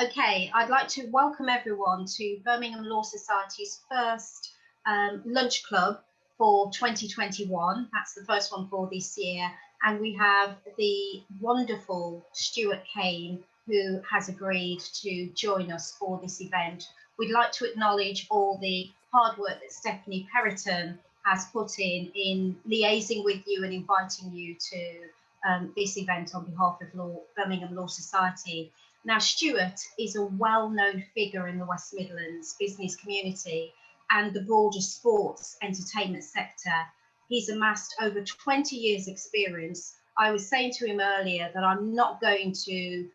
Okay, I'd like to welcome everyone to Birmingham Law Society's first lunch club for 2021. That's the first one for this year. And we have the wonderful Stuart Cain, who has agreed to join us for this event. We'd like to acknowledge all the hard work that Stephanie Perriton has put in liaising with you and inviting you to this event on behalf of Birmingham Law Society. Now, Stuart is a well-known figure in the West Midlands business community and the broader sports entertainment sector. He's amassed over 20 years experience. I was saying to him earlier that I'm not going to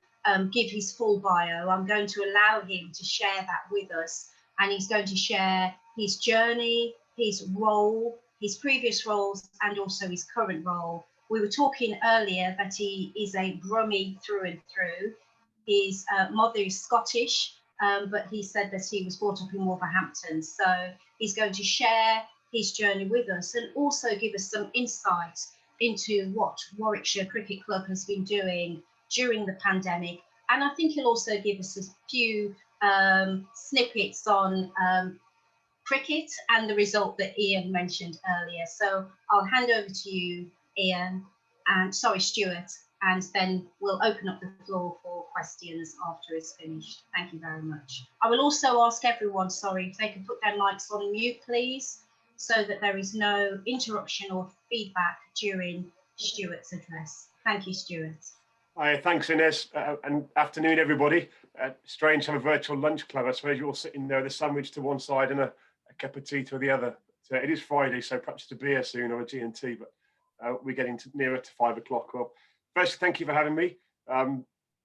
give his full bio. I'm going to allow him to share that with us. And he's going to share his journey, his role, his previous roles, and also his current role. We were talking earlier that he is a Brummie through and through. His mother is Scottish, but he said that he was brought up in Wolverhampton. So he's going to share his journey with us and also give us some insight into what Warwickshire Cricket Club has been doing during the pandemic. And I think he'll also give us a few snippets on cricket and the result that Ian mentioned earlier. So I'll hand over to you, Ian, and Stuart, and then we'll open up the floor for questions after it's finished. Thank you very much. I will also ask everyone, if they can put their mics on mute, please, so that there is no interruption or feedback during Stuart's address. Thank you, Stuart. Hi, thanks, Ines, and afternoon, everybody. Strange to have a virtual lunch club. I suppose you're all sitting there with a sandwich to one side and a cup of tea to the other. So it is Friday, so perhaps it's a beer soon or a G&T, but we're getting nearer to 5 o'clock. Well, first, thank you for having me.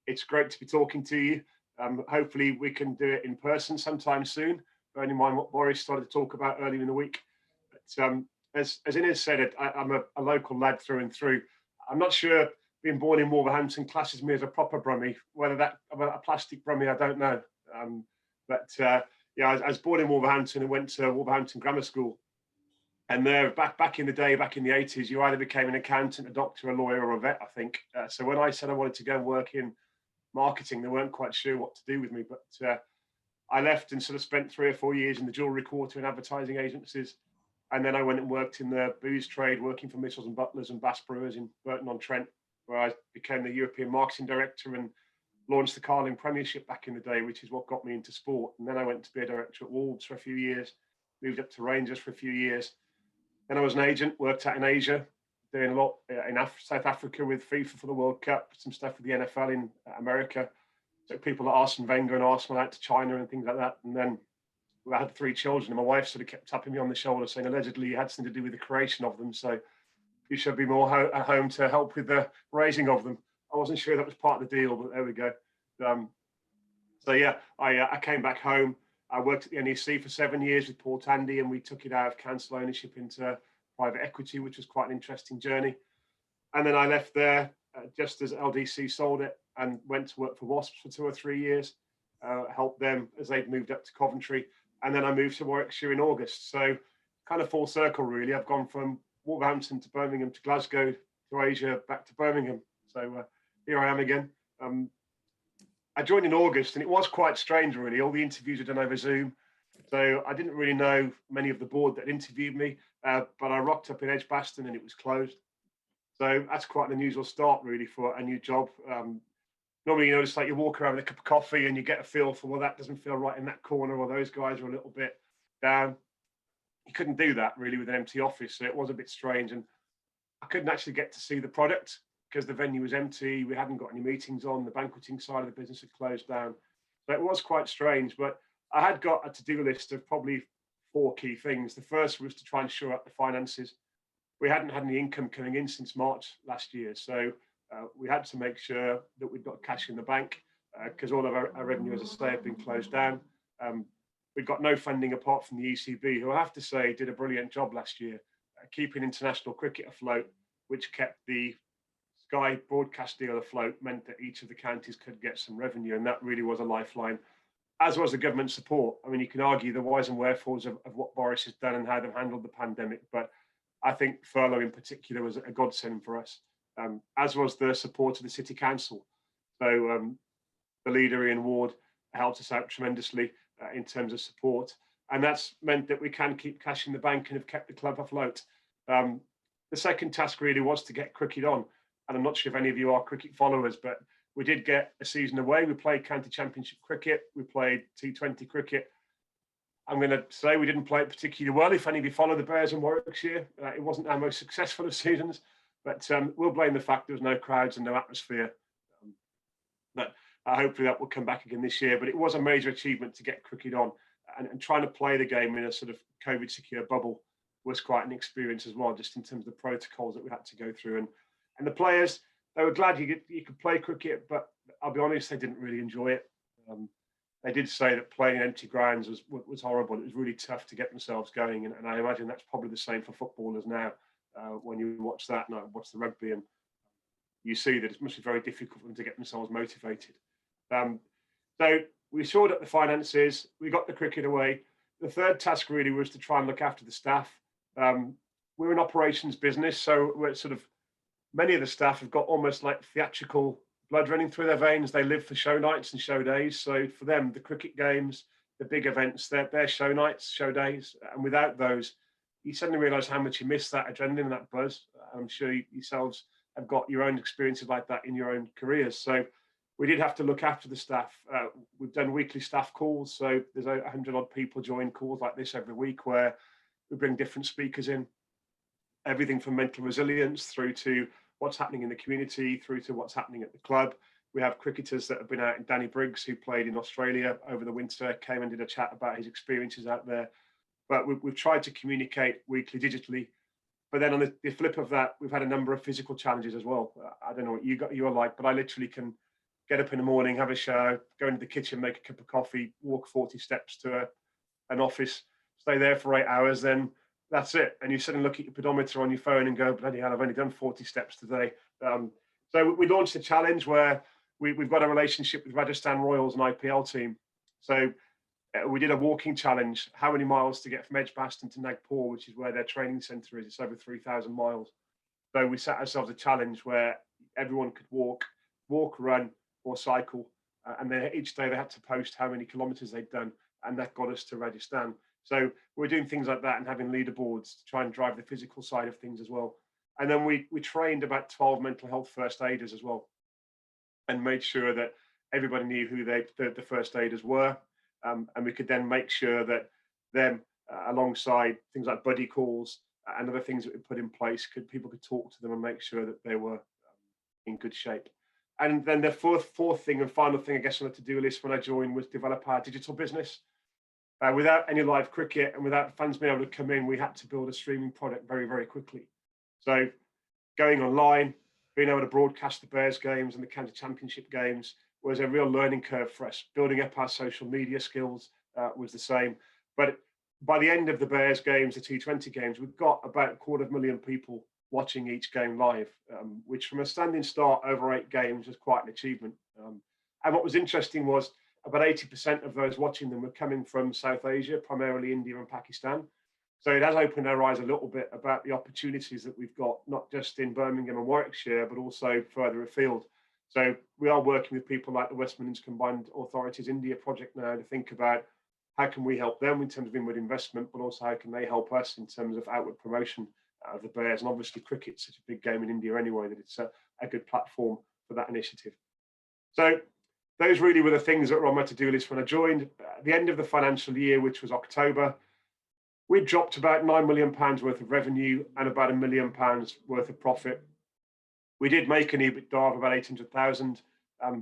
It's great to be talking to you. Hopefully we can do it in person sometime soon, bearing in mind what Boris started to talk about earlier in the week. But as Ines said, I'm a local lad through and through. I'm not sure being born in Wolverhampton classes me as a proper Brummie. Whether that a plastic Brummie, I don't know. Yeah, I was born in Wolverhampton and went to Wolverhampton Grammar School. And there, back in the day, back in the 80s, you either became an accountant, a doctor, a lawyer, or a vet, I think. So when I said I wanted to go and work in marketing, they weren't quite sure what to do with me. But I left and sort of spent 3 or 4 years in the jewellery quarter and advertising agencies. And then I went and worked in the booze trade, working for Mitchells and Butlers and Bass Brewers in Burton-on-Trent, where I became the European marketing director and launched the Carling Premiership back in the day, which is what got me into sport. And then I went to be a director at Wolves for a few years, moved up to Rangers for a few years. Then I was an agent, worked out in Asia, doing a lot in South Africa with FIFA for the World Cup, some stuff with the NFL in America. So people like Arsene Wenger and Arsenal out to China and things like that. And then I had 3 children and my wife sort of kept tapping me on the shoulder saying allegedly you had something to do with the creation of them. So you should be more at home to help with the raising of them. I wasn't sure that was part of the deal, but there we go. So yeah, I came back home. I worked at the NEC for 7 years with Paul Tandy, and we took it out of council ownership into private equity, which was quite an interesting journey. And then I left there just as LDC sold it and went to work for Wasps for 2 or 3 years, helped them as they'd moved up to Coventry. And then I moved to Warwickshire in August. So kind of full circle, really. I've gone from Wolverhampton to Birmingham to Glasgow to Asia, back to Birmingham. So here I am again. I joined in August and it was quite strange, really. All the interviews were done over Zoom. So I didn't really know many of the board that interviewed me, but I rocked up in Edgbaston and it was closed. So that's quite an unusual start, really, for a new job. Normally, you know, it's like you walk around with a cup of coffee and you get a feel for, well, that doesn't feel right in that corner, or those guys are a little bit down. You couldn't do that, really, with an empty office. So it was a bit strange. And I couldn't actually get to see the product because the venue was empty. We hadn't got any meetings on. The banqueting side of the business had closed down. So it was quite strange. But I had got a to-do list of probably 4 key things. The first was to try and shore up the finances. We hadn't had any income coming in since March last year. So we had to make sure that we'd got cash in the bank because all of our revenue, as I say, had been closed down. We've got no funding apart from the ECB, who I have to say did a brilliant job last year, keeping international cricket afloat, which kept the Sky broadcast deal afloat, meant that each of the counties could get some revenue. And that really was a lifeline, as was the government support. I mean, you can argue the whys and wherefores of what Boris has done and how they've handled the pandemic, but I think furlough in particular was a godsend for us, as was the support of the City Council. So the leader, Ian Ward, helped us out tremendously in terms of support. And that's meant that we can keep cash in the bank and have kept the club afloat. The second task really was to get cricket on. And I'm not sure if any of you are cricket followers, but we did get a season away. We played county championship cricket. We played T20 cricket. I'm going to say we didn't play it particularly well. If any of you follow the Bears in Warwickshire, it wasn't our most successful of seasons. But we'll blame the fact there was no crowds and no atmosphere. But hopefully that will come back again this year. But it was a major achievement to get cricket on, and trying to play the game in a sort of COVID secure bubble was quite an experience as well, just in terms of the protocols that we had to go through. And the players, they were glad you could play cricket, but I'll be honest, they didn't really enjoy it. They did say that playing in empty grounds was horrible. It was really tough to get themselves going, and I imagine that's probably the same for footballers now. When you watch that and I watch the rugby, and you see that it must be very difficult for them to get themselves motivated. So we sorted out the finances, we got the cricket away. The third task really was to try and look after the staff. We're an operations business, so we're sort of, many of the staff have got almost like theatrical blood running through their veins. They live for show nights and show days. So for them, the cricket games, the big events, they're show nights, show days. And without those, you suddenly realise how much you miss that adrenaline and that buzz. I'm sure you yourselves have got your own experiences like that in your own careers. So we did have to look after the staff. We've done weekly staff calls. So there's 100 odd people join calls like this every week, where we bring different speakers in, everything from mental resilience through to what's happening in the community, through to what's happening at the club. We have cricketers that have been out. Danny Briggs, who played in Australia over the winter, came and did a chat about his experiences out there. But we've tried to communicate weekly digitally. But then on the flip of that, we've had a number of physical challenges as well. I don't know what you are like, but I literally can get up in the morning, have a shower, go into the kitchen, make a cup of coffee, walk 40 steps to an office, stay there for 8 hours, then that's it. And you sit and look at your pedometer on your phone and go, bloody hell, I've only done 40 steps today. So we launched a challenge where we've got a relationship with Rajasthan Royals and IPL team. So we did a walking challenge, how many miles to get from Edgbaston to Nagpur, which is where their training centre is. It's over 3,000 miles. So we set ourselves a challenge where everyone could walk, run, or cycle. And then each day they had to post how many kilometres they'd done. And that got us to Rajasthan. So we're doing things like that and having leaderboards to try and drive the physical side of things as well. And then we trained about 12 mental health first aiders as well, and made sure that everybody knew who the first aiders were. And we could then make sure that them, alongside things like buddy calls and other things that we put in place, people could talk to them and make sure that they were in good shape. And then the fourth thing and final thing, I guess, on the to-do list when I joined was develop our digital business. Without any live cricket and without fans being able to come in, we had to build a streaming product very, very quickly. So going online, being able to broadcast the Bears games and the county championship games was a real learning curve for us. Building up our social media skills was the same. But by the end of the Bears games, the T20 games, we've got about 250,000 people watching each game live, which from a standing start over 8 games was quite an achievement. And what was interesting was about 80% of those watching them were coming from South Asia, primarily India and Pakistan. So it has opened our eyes a little bit about the opportunities that we've got, not just in Birmingham and Warwickshire, but also further afield. So we are working with people like the West Midlands Combined Authorities India project now to think about how can we help them in terms of inward investment, but also how can they help us in terms of outward promotion of the Bears. And obviously cricket's such a big game in India anyway, that it's a good platform for that initiative. So those really were the things that were on my to-do list when I joined. At the end of the financial year, which was October, we dropped about £9 million worth of revenue and about £1 million worth of profit. We did make an EBITDA of about 800,000,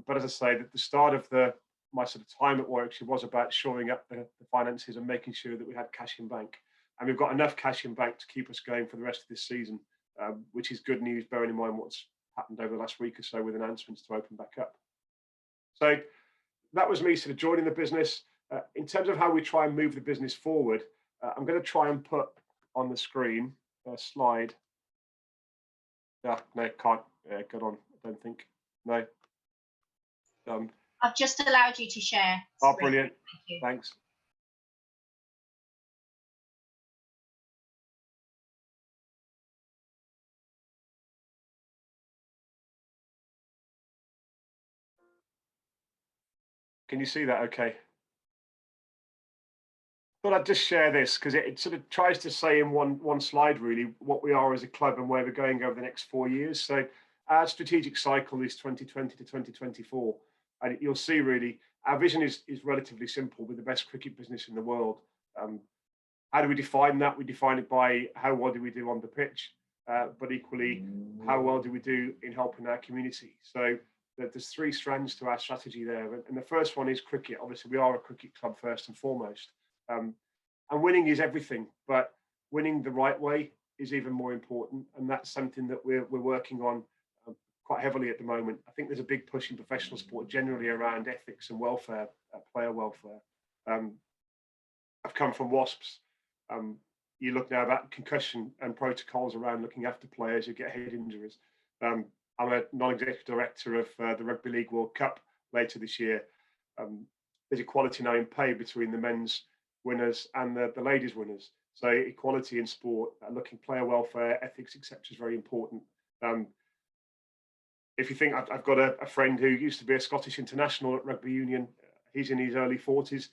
but as I say, at the start of my sort of time at Warwickshire was about shoring up the finances and making sure that we had cash in bank. And we've got enough cash in bank to keep us going for the rest of this season, which is good news, bearing in mind what's happened over the last week or so with announcements to open back up. So that was me sort of joining the business. In terms of how we try and move the business forward, I'm going to try and put on the screen a slide. No, can't get on, I don't think. No. I've just allowed you to share. Oh, brilliant. Thank you. Thanks. Can you see that okay? Thought I'd just share this because it sort of tries to say in one slide really what we are as a club and where we're going over the next 4 years. So our strategic cycle is 2020 to 2024, and you'll see really our vision is relatively simple: with the best cricket business in the world. Um, how do we define that? We define it by how well do we do on the pitch, but equally how well do we do in helping our community. So there's three strands to our strategy there, and the first one is cricket. Obviously, we are a cricket club first and foremost. Um, and winning is everything, but winning the right way is even more important. And that's something that we're working on quite heavily at the moment. I think there's a big push in professional sport generally around ethics and welfare, player welfare. I've come from WASPs. You look now about concussion and protocols around looking after players who get head injuries. I'm a non-executive director of the Rugby League World Cup later this year. There's equality now in pay between the men's winners and the ladies winners. So equality in sport, looking player welfare, ethics, etc., is very important. If you think I've got a friend who used to be a Scottish international at rugby union, he's in his early 40s,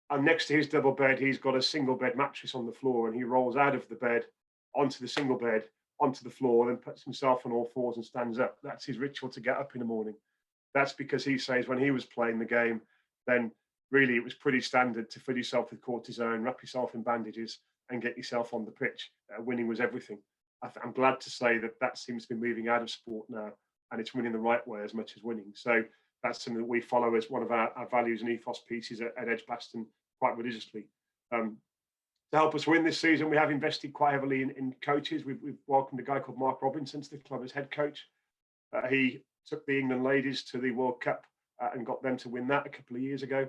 and next to his double bed, he's got a single bed mattress on the floor, and he rolls out of the bed onto the single bed, onto the floor, then puts himself on all fours and stands up. That's his ritual to get up in the morning. That's because he says when he was playing the game, then really it was pretty standard to fill yourself with cortisone, wrap yourself in bandages, and get yourself on the pitch. Winning was everything. I'm glad to say that seems to be moving out of sport now, and it's winning the right way as much as winning. So that's something that we follow as one of our values and ethos pieces at Edgbaston quite religiously. To help us win this season, we have invested quite heavily in coaches. We've welcomed a guy called Mark Robinson to the club as head coach. He took the England ladies to the World Cup and got them to win that a couple of years ago.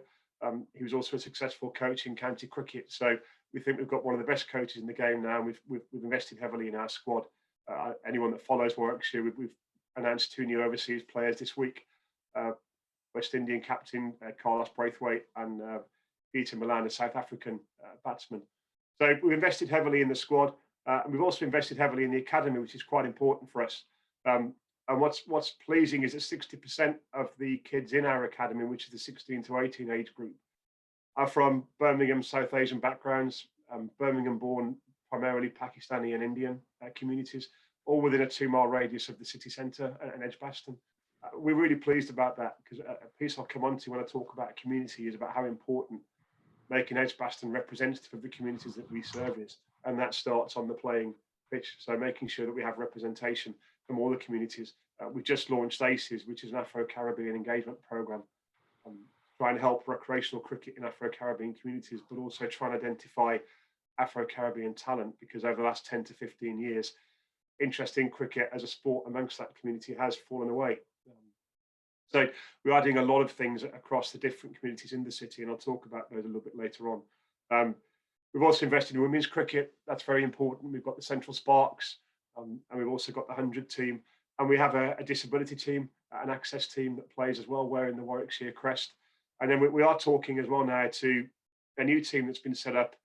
He was also a successful coach in county cricket. So we think we've got one of the best coaches in the game now. And we've invested heavily in our squad. Anyone that follows Warwickshire, we've announced 2 new overseas players this week. West Indian captain Carlos Braithwaite and Peter Milan, a South African batsman. So we've invested heavily in the squad. And we've also invested heavily in the academy, which is quite important for us. And what's pleasing is that 60% of the kids in our academy, which is the 16 to 18 age group, are from Birmingham, South Asian backgrounds, Birmingham-born, primarily Pakistani and Indian communities, all within a 2-mile radius of the city centre and Edgbaston. We're really pleased about that because a piece I'll come on to when I talk about community is about how important making Edgbaston representative of the communities that we serve is. And that starts on the playing pitch. So making sure that we have representation from all the communities. We've just launched ACES, which is an Afro-Caribbean engagement program, trying to help recreational cricket in Afro-Caribbean communities, but also trying to identify Afro-Caribbean talent, because over the last 10 to 15 years, interest in cricket as a sport amongst that community has fallen away. So we're adding a lot of things across the different communities in the city, and I'll talk about those a little bit later on. We've also invested in women's cricket. That's very important. We've got the Central Sparks, and we've also got the 100 team, and we have a disability team, an access team that plays as well, wearing the Warwickshire crest. And then we are talking as well now to a new team that's been set up,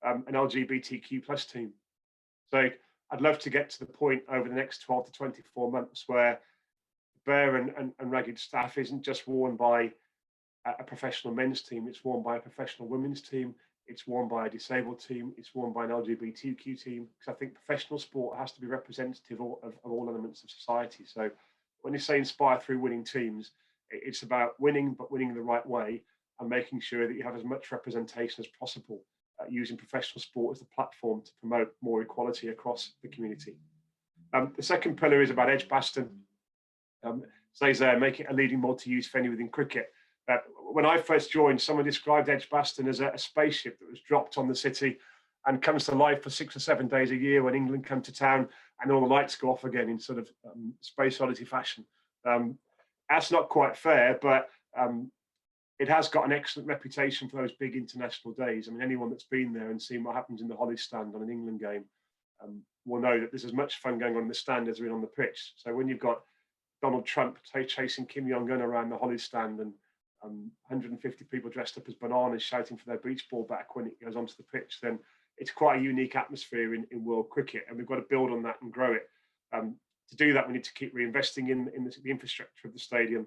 an LGBTQ plus team. So I'd love to get to the point over the next 12 to 24 months where bare and ragged staff isn't just worn by a professional men's team, it's worn by a professional women's team, it's worn by a disabled team, it's worn by an LGBTQ team, because I think professional sport has to be representative of all elements of society. So when you say inspire through winning teams, it's about winning, but winning the right way, and making sure that you have as much representation as possible, using professional sport as the platform to promote more equality across the community. The second pillar is about Edgbaston. Says there, make it a leading multi-use venue within cricket. When I first joined, someone described Edgbaston as a spaceship that was dropped on the city and comes to life for 6 or 7 days a year when England come to town and all the lights go off again in sort of Space Oddity fashion. That's not quite fair, but it has got an excellent reputation for those big international days. I mean, anyone that's been there and seen what happens in the Hollies stand on an England game will know that there's as much fun going on in the stand as there is on the pitch. So when you've got Donald Trump chasing Kim Jong-un around the Hollies stand and 150 people dressed up as bananas shouting for their beach ball back when it goes onto the pitch, then it's quite a unique atmosphere in world cricket, and we've got to build on that and grow it. To do that, we need to keep reinvesting in the infrastructure of the stadium.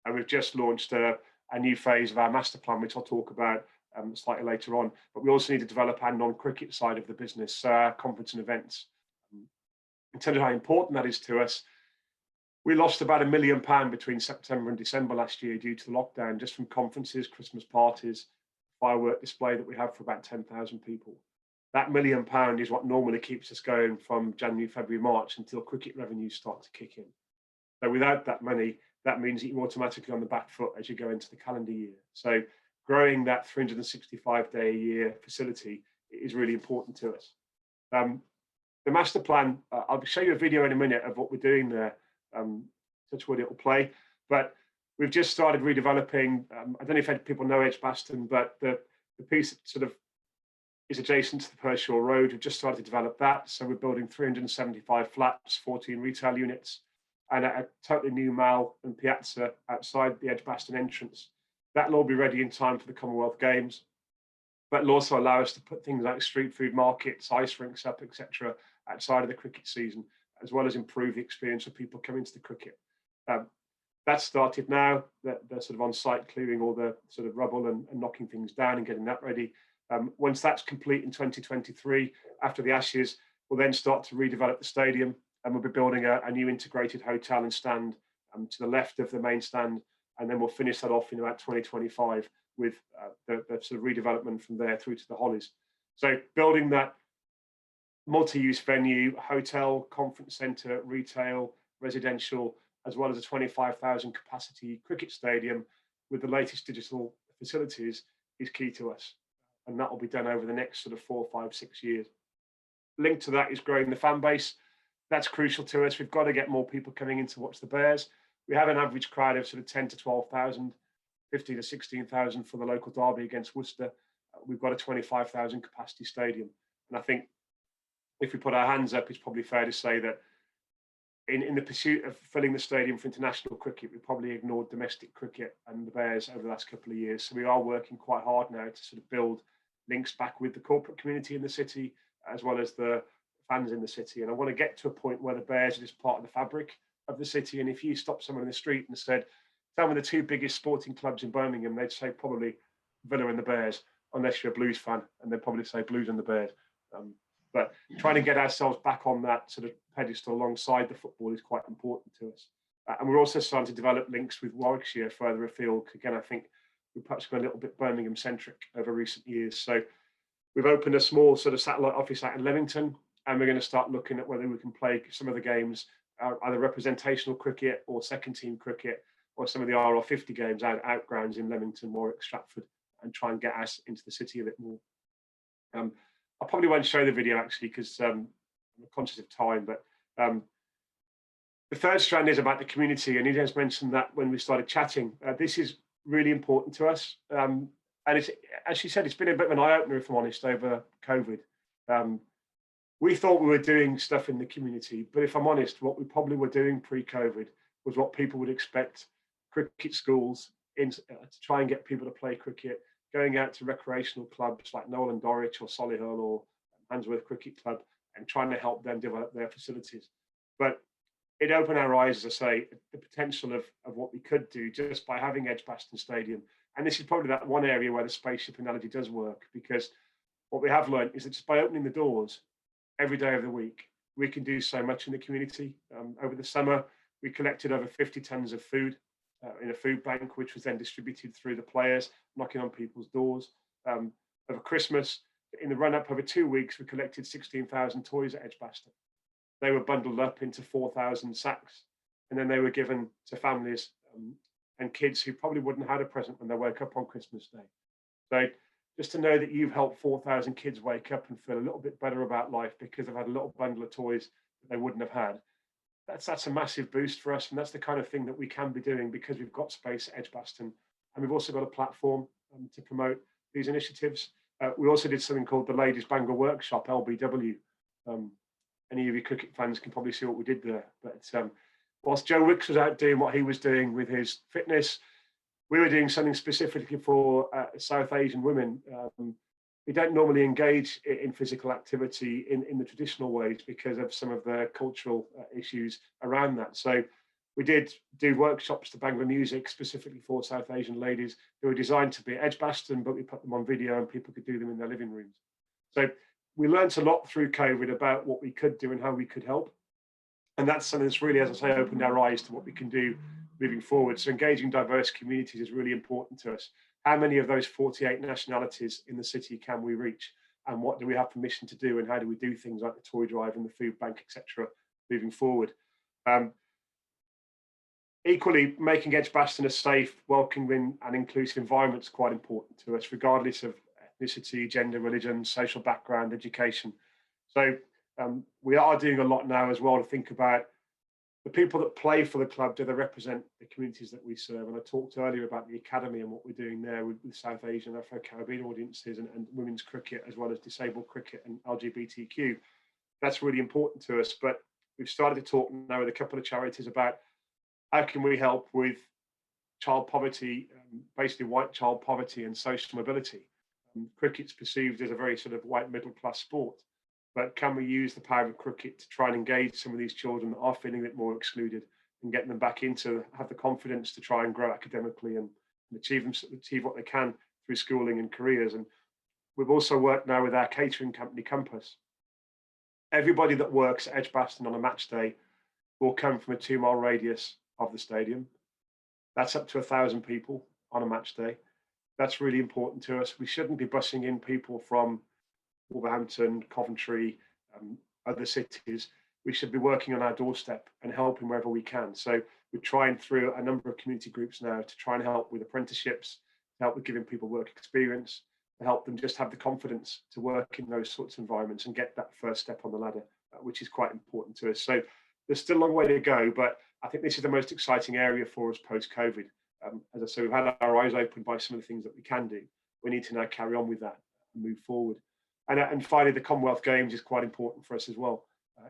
And we've just launched a new phase of our master plan, which I'll talk about slightly later on. But we also need to develop our non-cricket side of the business, so our conference and events. In terms of how important that is to us, we lost about £1 million between September and December last year due to the lockdown, just from conferences, Christmas parties, firework display that we have for about 10,000 people. That £1 million is what normally keeps us going from January, February, March until cricket revenues start to kick in. So without that money, that means that you're automatically on the back foot as you go into the calendar year. So growing that 365-day a year facility is really important to us. The master plan, I'll show you a video in a minute of what we're doing there. Touch wood, it'll play. But we've just started redeveloping. I don't know if people know Edgbaston, but the piece that sort of is adjacent to the Pershore Road, we've just started to develop that. So we're building 375 flats, 14 retail units, and a totally new mall and piazza outside the Edgbaston entrance. That'll all be ready in time for the Commonwealth Games. But it'll also allow us to put things like street food markets, ice rinks up, etc., outside of the cricket season, as well as improve the experience of people coming to the cricket. That's started now. They're sort of on site clearing all the sort of rubble and knocking things down and getting that ready. Once that's complete in 2023, after the Ashes, we'll then start to redevelop the stadium, and we'll be building a new integrated hotel and stand to the left of the main stand, and then we'll finish that off in about 2025 with the sort of redevelopment from there through to the Hollies. So building that multi-use venue, hotel, conference centre, retail, residential, as well as a 25,000 capacity cricket stadium with the latest digital facilities is key to us. And that will be done over the next sort of 4, 5, 6 years. Linked to that is growing the fan base. That's crucial to us. We've got to get more people coming in to watch the Bears. We have an average crowd of sort of 10 to 12,000, 15 to 16,000 for the local derby against Worcester. We've got a 25,000 capacity stadium. And I think if we put our hands up, it's probably fair to say that in the pursuit of filling the stadium for international cricket, we probably ignored domestic cricket and the Bears over the last couple of years. So we are working quite hard now to sort of build links back with the corporate community in the city, as well as the fans in the city. And I want to get to a point where the Bears are just part of the fabric of the city. And if you stop someone in the street and said, tell me the 2 biggest sporting clubs in Birmingham, they'd say probably Villa and the Bears, unless you're a Blues fan, and they'd probably say Blues and the Bears. But trying to get ourselves back on that sort of pedestal alongside the football is quite important to us. And we're also starting to develop links with Warwickshire further afield. Again, I think we've perhaps gone a little bit Birmingham-centric over recent years. So we've opened a small sort of satellite office out in Leamington, and we're going to start looking at whether we can play some of the games, either representational cricket or second-team cricket, or some of the RR50 games out grounds in Leamington, Warwick, Stratford, and try and get us into the city a bit more. I probably won't show the video actually because I'm conscious of time, but the third strand is about the community, and he has mentioned that when we started chatting. This is really important to us, and it's, as she said, it's been a bit of an eye-opener, if I'm honest, over COVID. We thought we were doing stuff in the community, but if I'm honest, what we probably were doing pre-COVID was what people would expect: cricket schools to try and get people to play cricket, going out to recreational clubs like Noel and Dorwich or Solihull or Handsworth Cricket Club and trying to help them develop their facilities. But it opened our eyes, as I say, the potential of what we could do just by having Edgbaston Stadium. And this is probably that one area where the spaceship analogy does work, because what we have learned is that just by opening the doors every day of the week, we can do so much in the community. Over the summer, we collected over 50 tons of food in a food bank, which was then distributed through the players, knocking on people's doors. Over Christmas, in the run-up over 2 weeks, we collected 16,000 toys at Edgbaston. They were bundled up into 4,000 sacks, and then they were given to families and kids who probably wouldn't have had a present when they woke up on Christmas Day. So just to know that you've helped 4,000 kids wake up and feel a little bit better about life because they've had a little bundle of toys that they wouldn't have had, that's a massive boost for us, and that's the kind of thing that we can be doing because we've got space at Edgbaston, and we've also got a platform to promote these initiatives. We also did something called the Ladies Bangor Workshop, LBW. Any of you cricket fans can probably see what we did there. But whilst Joe Wicks was out doing what he was doing with his fitness, we were doing something specifically for South Asian women. We don't normally engage in physical activity in the traditional ways because of some of the cultural issues around that. So We did do workshops to Bangla music specifically for South Asian ladies. They were designed to be at Edgbaston, but we put them on video and people could do them in their living rooms. So we learned a lot through COVID about what we could do and how we could help. And that's something that's really, as I say, opened our eyes to what we can do moving forward. So engaging diverse communities is really important to us. How many of those 48 nationalities in the city can we reach? And what do we have permission to do? And how do we do things like the toy drive and the food bank, etc., moving forward? Equally, making Edgbaston a safe, welcoming and inclusive environment is quite important to us, regardless of ethnicity, gender, religion, social background, education. So we are doing a lot now as well to think about the people that play for the club. Do they represent the communities that we serve? And I talked earlier about the academy and what we're doing there with South Asian, Afro-Caribbean audiences and women's cricket, as well as disabled cricket and LGBTQ. That's really important to us. But we've started to talk now with a couple of charities about how can we help with child poverty, basically white child poverty and social mobility. Cricket's perceived as a very sort of white middle class sport, but can we use the power of cricket to try and engage some of these children that are feeling a bit more excluded and get them back into, have the confidence to try and grow academically and achieve what they can through schooling and careers. And we've also worked now with our catering company Compass. Everybody that works at Edgbaston on a match day will come from a 2-mile radius of the stadium. That's up to 1,000 people on a match day. That's really important to us. We shouldn't be bussing in people from Wolverhampton, Coventry, other cities. We should be working on our doorstep and helping wherever we can. So we're trying through a number of community groups now to try and help with apprenticeships, to help with giving people work experience, to help them just have the confidence to work in those sorts of environments and get that first step on the ladder, which is quite important to us. So there's still a long way to go, but I think this is the most exciting area for us post-COVID. As I say, we've had our eyes opened by some of the things that we can do. We need to now carry on with that and move forward. And finally, the Commonwealth Games is quite important for us as well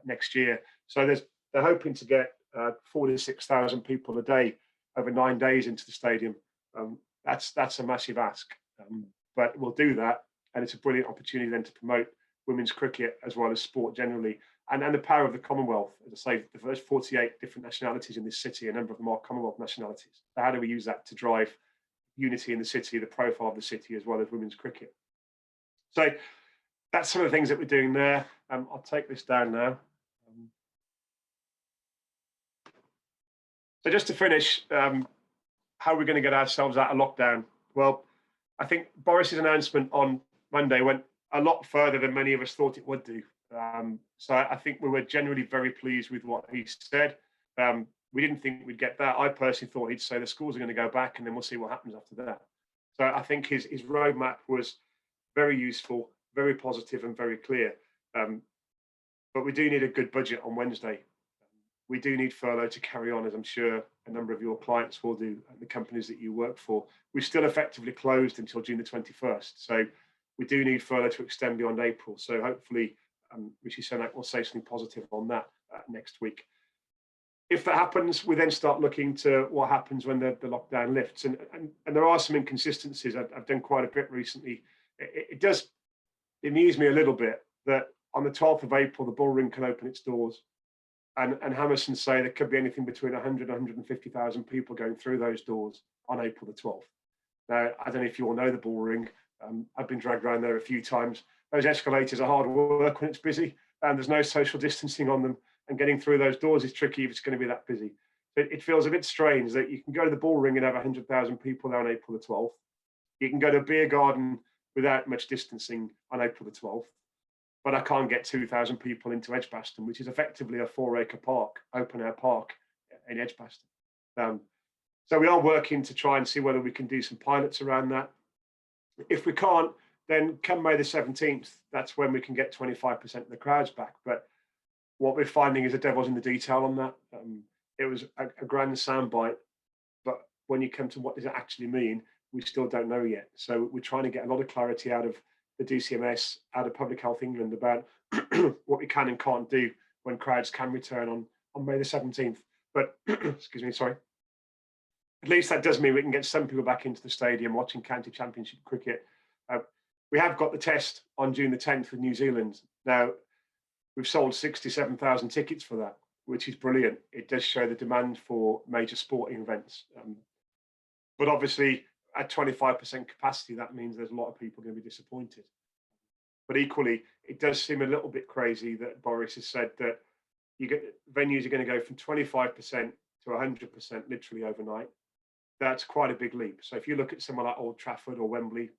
next year. So they're hoping to get 4,000 to 6,000 people a day over 9 days into the stadium. That's a massive ask, but we'll do that. And it's a brilliant opportunity then to promote women's cricket as well as sport generally. And the power of the Commonwealth, as I say, there's 48 different nationalities in this city, a number of them are Commonwealth nationalities. So how do we use that to drive unity in the city, the profile of the city, as well as women's cricket? So that's some of the things that we're doing there. I'll take this down now. So just to finish, how are we going to get ourselves out of lockdown? Well, I think Boris's announcement on Monday went a lot further than many of us thought it would do. So I think we were generally very pleased with what he said. We didn't think we'd get that. I personally thought he'd say the schools are going to go back and then we'll see what happens after that. So I think his roadmap was very useful, very positive and very clear. But we do need a good budget on Wednesday. We do need furlough to carry on, as I'm sure a number of your clients will do, and the companies that you work for. We're still effectively closed until June the 21st. So we do need furlough to extend beyond April. So hopefully Rishi Sunak will say something positive on that next week. If that happens, we then start looking to what happens when the lockdown lifts. And there are some inconsistencies. I've done quite a bit recently. It does amuse me a little bit that on the 12th of April, the Bullring can open its doors. And Hammerson say there could be anything between 100 and 150,000 people going through those doors on April the 12th. Now, I don't know if you all know the Bullring. I've been dragged around there a few times. Those escalators are hard work when it's busy, and there's no social distancing on them. And getting through those doors is tricky if it's going to be that busy. It feels a bit strange that you can go to the Bullring and have 100,000 people there on April the 12th. You can go to a beer garden without much distancing on April the 12th. But I can't get 2,000 people into Edgbaston, which is effectively a 4-acre park, open-air park in Edgbaston. So we are working to try and see whether we can do some pilots around that. If we can't, then come May the 17th, that's when we can get 25% of the crowds back. But what we're finding is the devil's in the detail on that. It was a grand soundbite, but when you come to what does it actually mean, we still don't know yet. So we're trying to get a lot of clarity out of the DCMS, out of Public Health England about what we can and can't do when crowds can return on May the 17th. But, excuse me, sorry. At least that does mean we can get some people back into the stadium watching county championship cricket. We have got the test on June the 10th with New Zealand. Now, we've sold 67,000 tickets for that. which is brilliant. It does show the demand for major sporting events. But obviously, at 25% capacity, that means there's a lot of people going to be disappointed. But equally, it does seem a little bit crazy that Boris has said that venues are going to go from 25% to 100% literally overnight. That's quite a big leap. So if you look at somewhere like Old Trafford or Wembley,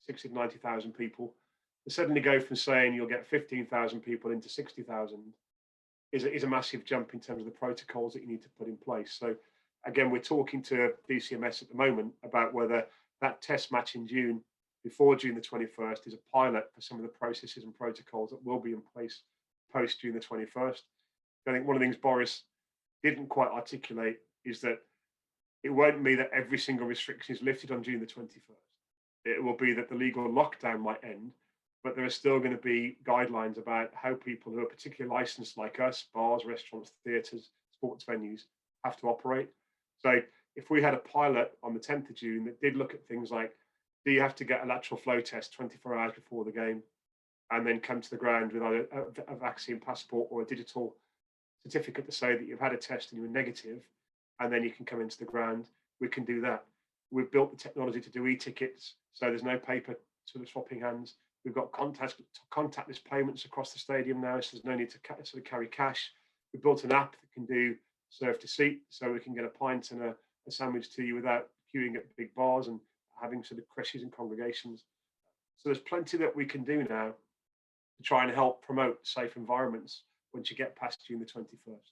60 to 90,000 people, to suddenly go from saying you'll get 15,000 people into 60,000 is a massive jump in terms of the protocols that you need to put in place. So again, we're talking to DCMS at the moment about whether that test match in June, before June the 21st, is a pilot for some of the processes and protocols that will be in place post June the 21st. I think one of the things Boris didn't quite articulate is that it won't mean that every single restriction is lifted on June the 21st. It will be that the legal lockdown might end, but there are still going to be guidelines about how people who are particularly licensed like us, bars, restaurants, theatres, sports venues, have to operate. So if we had a pilot on the 10th of June that did look at things like, do you have to get a lateral flow test 24 hours before the game and then come to the ground with either a vaccine passport or a digital certificate to say that you've had a test and you were negative, and then you can come into the ground, we can do that. We've built the technology to do e-tickets, so there's no paper sort of swapping hands. We've got contactless payments across the stadium now, so there's no need to sort of carry cash. We've built an app that can do serve to seat, so we can get a pint and a sandwich to you without queuing at big bars and having sort of creches and congregations. So there's plenty that we can do now to try and help promote safe environments once you get past June the 21st.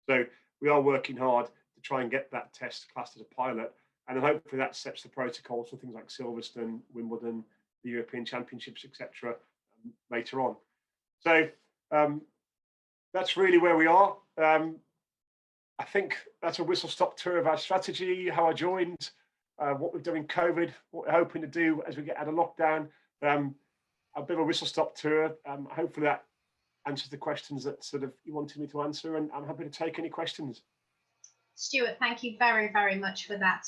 So we are working hard to try and get that test classed as a pilot, and then hopefully that sets the protocols for things like Silverstone, Wimbledon, the European Championships, etc. Later on. So that's really where we are. I think that's a whistle-stop tour of our strategy, how I joined, what we've done in COVID, what we're hoping to do as we get out of lockdown. A bit of a whistle-stop tour. Hopefully that answers the questions that sort of you wanted me to answer, and I'm happy to take any questions. Stuart, thank you very, very much for that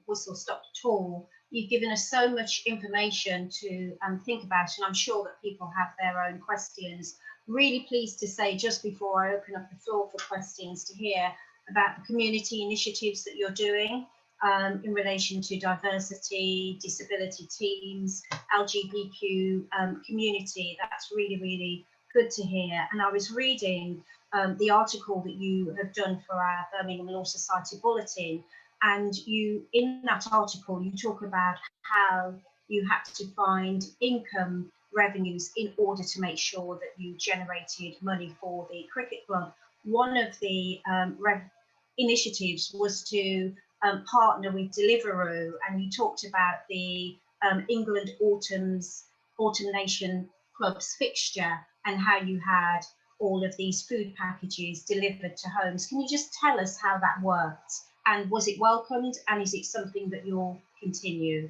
whistle-stop tour. You've given us so much information to think about, and I'm sure that people have their own questions. Really pleased to say, just before I open up the floor for questions, to hear about the community initiatives that you're doing in relation to diversity, disability teams, LGBTQ community. That's really, really good to hear. And I was reading the article that you have done for our Birmingham Law Society bulletin, and in that article you talk about how you had to find income revenues in order to make sure that you generated money for the cricket club. One of the initiatives was to partner with Deliveroo, and you talked about the England Autumn Nation Club's fixture and how you had all of these food packages delivered to homes. Can you just tell us how that worked, and was it welcomed, and is it something that you'll continue?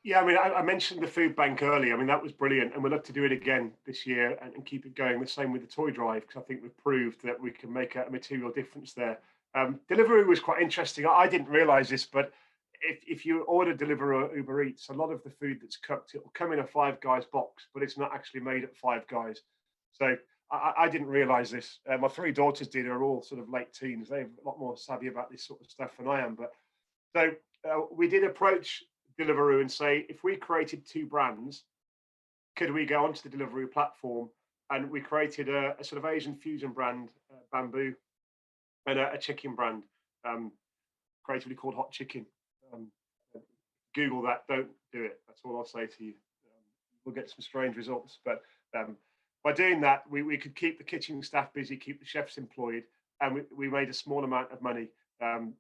Yeah, I mean, I mentioned the food bank earlier. I mean, that was brilliant, and we'd love to do it again this year and keep it going. The same with the toy drive, because I think we've proved that we can make a material difference there. Deliveroo was quite interesting. I didn't realise this, but if you order Deliveroo or Uber Eats, a lot of the food that's cooked, it will come in a Five Guys box, but it's not actually made at Five Guys. So I didn't realise this. My three daughters did. Are all sort of late teens. They're a lot more savvy about this sort of stuff than I am. But so we did approach Deliveroo and say, if we created two brands, could we go onto the Deliveroo platform? And we created a sort of Asian fusion brand, Bamboo, and a chicken brand, creatively called Hot Chicken. Google that, don't do it. That's all I'll say to you. We'll get some strange results. But by doing that, we could keep the kitchen staff busy, keep the chefs employed, and we made a small amount of money.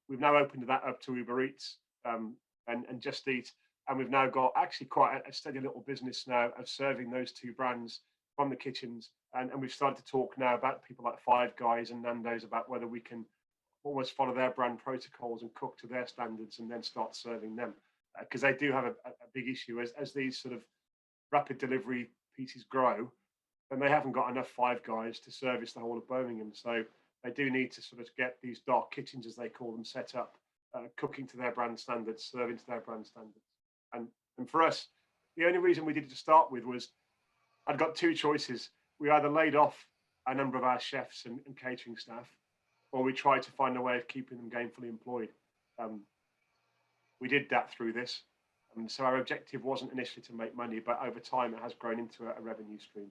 We've now opened that up to Uber Eats and Just Eat, and we've now got actually quite a steady little business now of serving those two brands from the kitchens, and we've started to talk now about people like Five Guys and Nando's about whether we can almost follow their brand protocols and cook to their standards and then start serving them, because they do have a big issue as these sort of rapid delivery pieces grow, then they haven't got enough Five Guys to service the whole of Birmingham. So they do need to sort of get these dark kitchens, as they call them, set up, cooking to their brand standards, serving to their brand standards. And for us, the only reason we did it to start with was I'd got two choices. We either laid off a number of our chefs and catering staff, or we try to find a way of keeping them gainfully employed. We did that through this. And so our objective wasn't initially to make money, but over time it has grown into a revenue stream.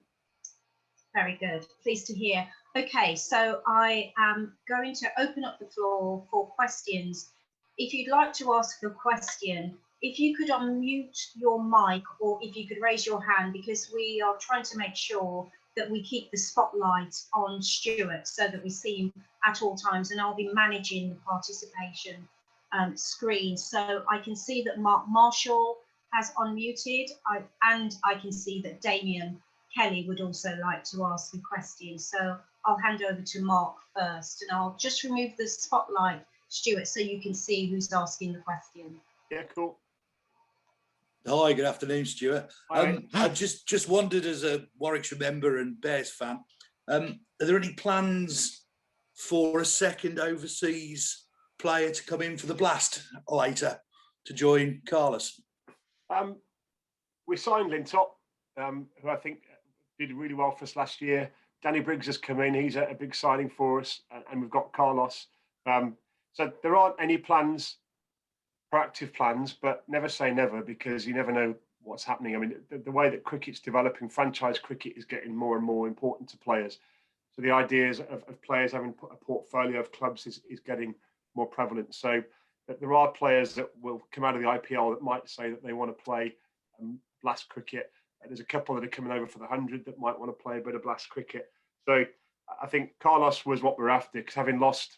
Very good. Pleased to hear. Okay, so I am going to open up the floor for questions. If you'd like to ask a question, if you could unmute your mic, or if you could raise your hand, because we are trying to make sure that we keep the spotlight on Stuart so that we see him at all times, and I'll be managing the participation screen. So I can see that Mark Marshall has unmuted, and I can see that Damien Kelly would also like to ask a question. So I'll hand over to Mark first, and I'll just remove the spotlight, Stuart, so you can see who's asking the question. Yeah, cool. Hi, good afternoon, Stuart. I just wondered, as a Warwickshire member and Bears fan, are there any plans for a second overseas player to come in for the Blast later to join Carlos? We signed Lintop, who I think did really well for us last year. Danny Briggs has come in. He's a big signing for us, and we've got Carlos. So there aren't any plans, proactive plans, but never say never, because you never know what's happening. I mean, the way that cricket's developing, franchise cricket is getting more and more important to players. So the ideas of players having a portfolio of clubs is getting more prevalent. So that there are players that will come out of the IPL that might say that they want to play Blast cricket. There's a couple that are coming over for the 100 that might want to play a bit of Blast cricket. So I think Carlos was what we're after, because having lost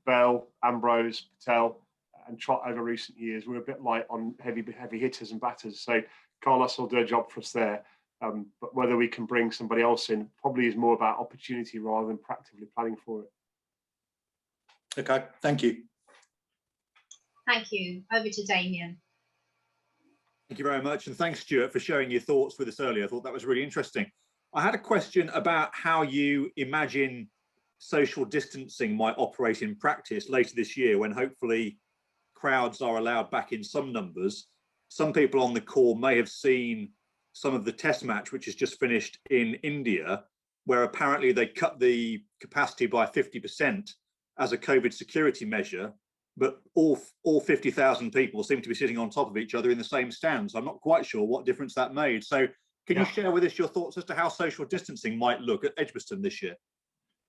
Bell, Ambrose, Patel, and Trott over recent years, we're a bit light on heavy hitters and batters. So Carlos will do a job for us there. But whether we can bring somebody else in probably is more about opportunity rather than practically planning for it. Okay, thank you. Thank you. Over to Damien. Thank you very much. And thanks, Stuart, for sharing your thoughts with us earlier. I thought that was really interesting. I had a question about how you imagine social distancing might operate in practice later this year, when hopefully crowds are allowed back in some numbers. Some people on the call may have seen some of the test match, which has just finished in India, where apparently they cut the capacity by 50% as a COVID security measure, but all 50,000 people seem to be sitting on top of each other in the same stand. So I'm not quite sure what difference that made. So can you share with us your thoughts as to how social distancing might look at Edgbaston this year?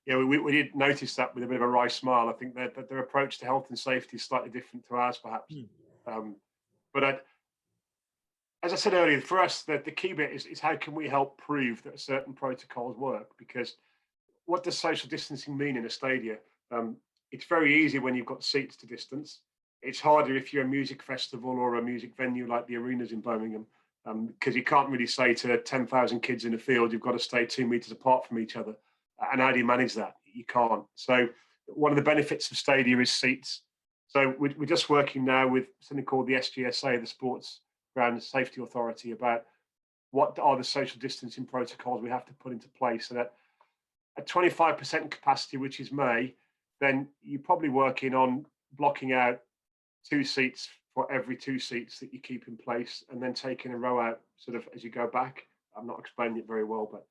Yeah, we did notice that with a bit of a wry smile. I think that their approach to health and safety is slightly different to ours, perhaps. But as I said earlier, for us, the key bit is how can we help prove that certain protocols work? Because what does social distancing mean in a stadium? It's very easy when you've got seats to distance. It's harder if you're a music festival or a music venue like the arenas in Birmingham, because you can't really say to 10,000 kids in a field, you've got to stay 2 meters apart from each other. And how do you manage that? You can't. So one of the benefits of stadia is seats. So we're just working now with something called the SGSA, the Sports Ground Safety Authority, about what are the social distancing protocols we have to put into place. So that at 25% capacity, which is May, then you're probably working on blocking out 2 seats for every 2 seats that you keep in place, and then taking a row out sort of as you go back. I'm not explaining it very well, but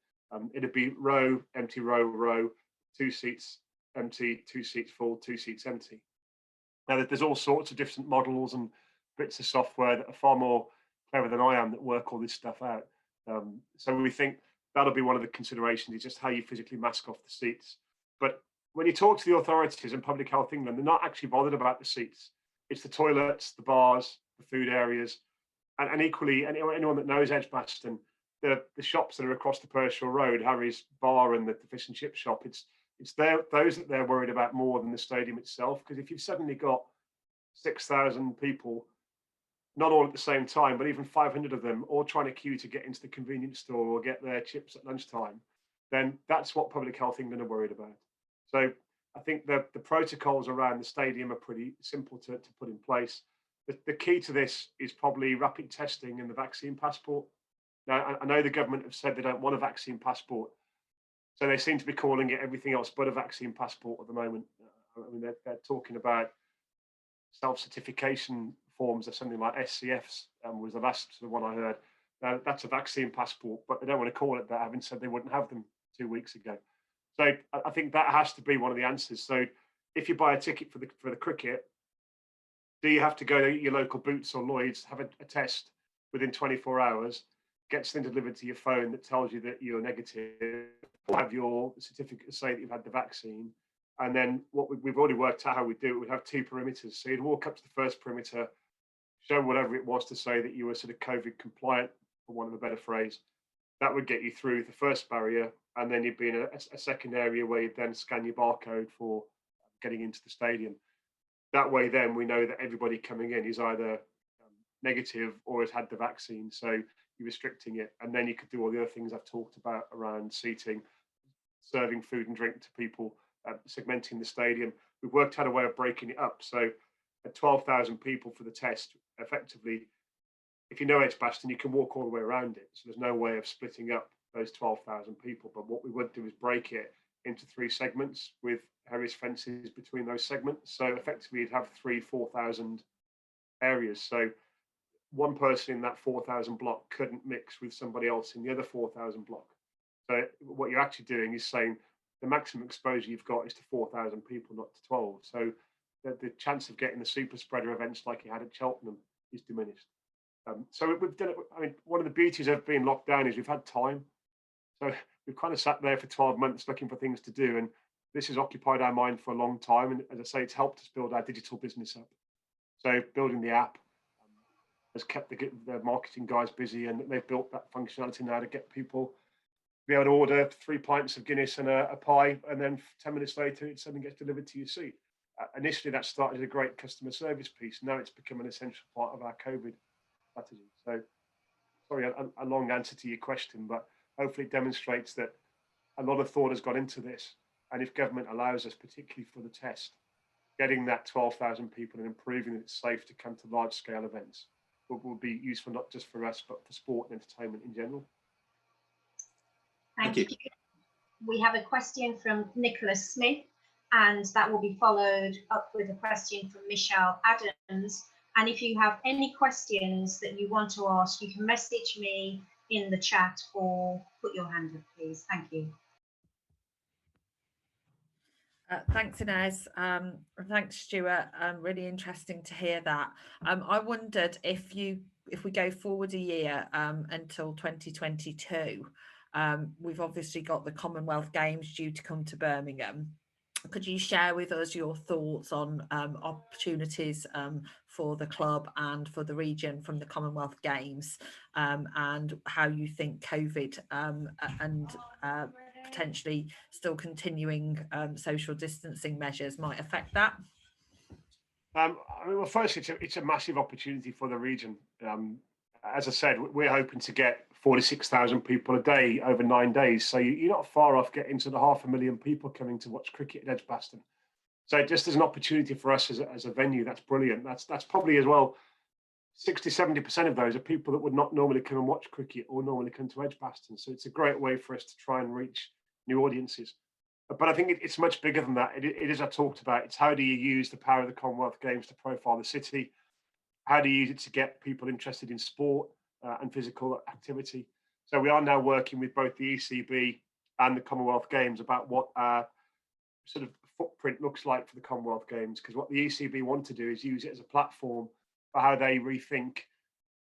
it'd be row, empty row, row, 2 seats empty, 2 seats full, 2 seats empty. Now, there's all sorts of different models and bits of software that are far more clever than I am that work all this stuff out. So we think that'll be one of the considerations, is just how you physically mask off the seats. But when you talk to the authorities and Public Health England, they're not actually bothered about the seats. It's the toilets, the bars, the food areas, and equally, anyone that knows Edgbaston, the shops that are across the Pershore Road, Harry's Bar and the fish and chip shop, it's those that they're worried about more than the stadium itself. Because if you've suddenly got 6,000 people, not all at the same time, but even 500 of them all trying to queue to get into the convenience store or get their chips at lunchtime, then that's what Public Health England are worried about. So I think the protocols around the stadium are pretty simple to put in place. The key to this is probably rapid testing and the vaccine passport. Now, I know the government have said they don't want a vaccine passport, so they seem to be calling it everything else but a vaccine passport at the moment. I mean, they're talking about self-certification forms or something like SCFs, was the last sort of one I heard. That's a vaccine passport, but they don't want to call it that, having said they wouldn't have them 2 weeks ago. So I think that has to be one of the answers. So if you buy a ticket for the cricket, do you have to go to your local Boots or Lloyd's, have a test within 24 hours, get something delivered to your phone that tells you that you're negative, or have your certificate to say that you've had the vaccine? And then what we've already worked out how we do it. We'd have 2 perimeters. So you'd walk up to the first perimeter, show whatever it was to say that you were sort of COVID compliant, for want of a better phrase. That would get you through the first barrier, and then you'd be in a second area where you'd then scan your barcode for getting into the stadium. That way, then we know that everybody coming in is either negative or has had the vaccine. So you're restricting it, and then you could do all the other things I've talked about around seating, serving food and drink to people, segmenting the stadium. We've worked out a way of breaking it up. So at 12,000 people for the test, effectively, if you know Edgbaston, you can walk all the way around it. So there's no way of splitting up those 12,000 people. But what we would do is break it into 3 segments with various fences between those segments. So effectively, you'd have 4,000 areas. So one person in that 4,000 block couldn't mix with somebody else in the other 4,000 block. So what you're actually doing is saying the maximum exposure you've got is to 4,000 people, not to 12. So the chance of getting the super spreader events like you had at Cheltenham is diminished. So we've done it. I mean, one of the beauties of being locked down is we've had time. So we've kind of sat there for 12 months looking for things to do. And this has occupied our mind for a long time. And as I say, it's helped us build our digital business up. So building the app has kept the marketing guys busy, and they've built that functionality now to get people be able to order 3 pints of Guinness and a pie, and then 10 minutes later, it suddenly gets delivered to your seat. Initially, that started as a great customer service piece. Now it's become an essential part of our COVID strategy. So, sorry, a long answer to your question, but hopefully it demonstrates that a lot of thought has gone into this. And if government allows us, particularly for the test, getting that 12,000 people and improving that it's safe to come to large-scale events will be useful, not just for us, but for sport and entertainment in general. Thank you. We have a question from Nicholas Smith, and that will be followed up with a question from Michelle Adams. And if you have any questions that you want to ask, you can message me in the chat or put your hand up, please. Thank you. Thanks, Inez. Thanks, Stuart. Really interesting to hear that. I wondered if we go forward a year until 2022, we've obviously got the Commonwealth Games due to come to Birmingham. Could you share with us your thoughts on opportunities for the club and for the region from the Commonwealth Games, and how you think COVID and potentially still continuing social distancing measures might affect that? I mean, well, first, it's a massive opportunity for the region. As I said, we're hoping to get 46,000 people a day over 9 days. So you're not far off getting to the 500,000 people coming to watch cricket at Edgbaston. So just as an opportunity for us as a venue, that's brilliant. That's probably as well, 60-70% of those are people that would not normally come and watch cricket or normally come to Edgbaston. So it's a great way for us to try and reach new audiences. But I think it's much bigger than that. It is, I talked about, it's how do you use the power of the Commonwealth Games to profile the city? How do you use it to get people interested in sport and physical activity? So we are now working with both the ECB and the Commonwealth Games about what our sort of footprint looks like for the Commonwealth Games, because what the ECB want to do is use it as a platform for how they rethink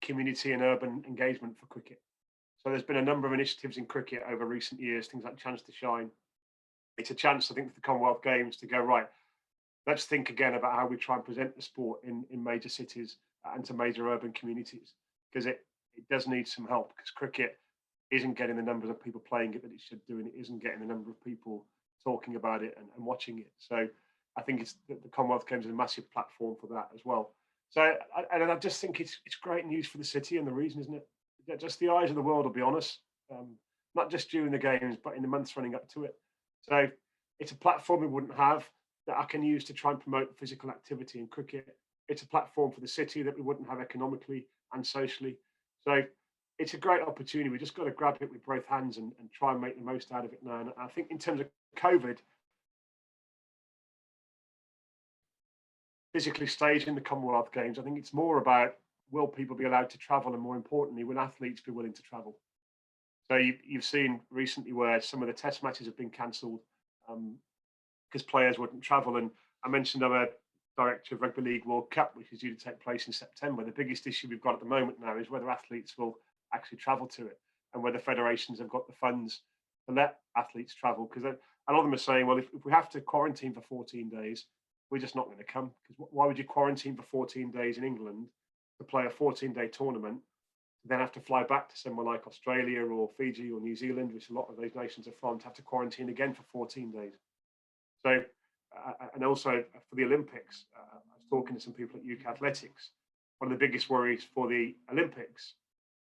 community and urban engagement for cricket. So there's been a number of initiatives in cricket over recent years, things like Chance to Shine. It's a chance, I think, for the Commonwealth Games to go, right, let's think again about how we try and present the sport in major cities and to major urban communities, because it does need some help, because cricket isn't getting the numbers of people playing it that it should do, and it isn't getting the number of people talking about it and watching it. So I think it's the Commonwealth Games is a massive platform for that as well. So I just think it's great news for the city and the region, isn't it? Just the eyes of the world will be on us, not just during the games, but in the months running up to it. So it's a platform we wouldn't have that I can use to try and promote physical activity in cricket. It's a platform for the city that we wouldn't have economically and socially. So it's a great opportunity. We just got to grab it with both hands and try and make the most out of it now. And I think in terms of COVID, physically staging the Commonwealth Games, I think it's more about, will people be allowed to travel, and more importantly, will athletes be willing to travel? So you've seen recently where some of the test matches have been cancelled because players wouldn't travel. And I mentioned I'm a director of Rugby League World Cup, which is due to take place in September. The biggest issue we've got at the moment now is whether athletes will actually travel to it, and whether federations have got the funds to let athletes travel. Because a lot of them are saying, well, if we have to quarantine for 14 days, we're just not going to come. Because why would you quarantine for 14 days in England to play a 14-day tournament, then have to fly back to somewhere like Australia or Fiji or New Zealand, which a lot of those nations are from, to have to quarantine again for 14 days. So, and also for the Olympics, I was talking to some people at UK Athletics. One of the biggest worries for the Olympics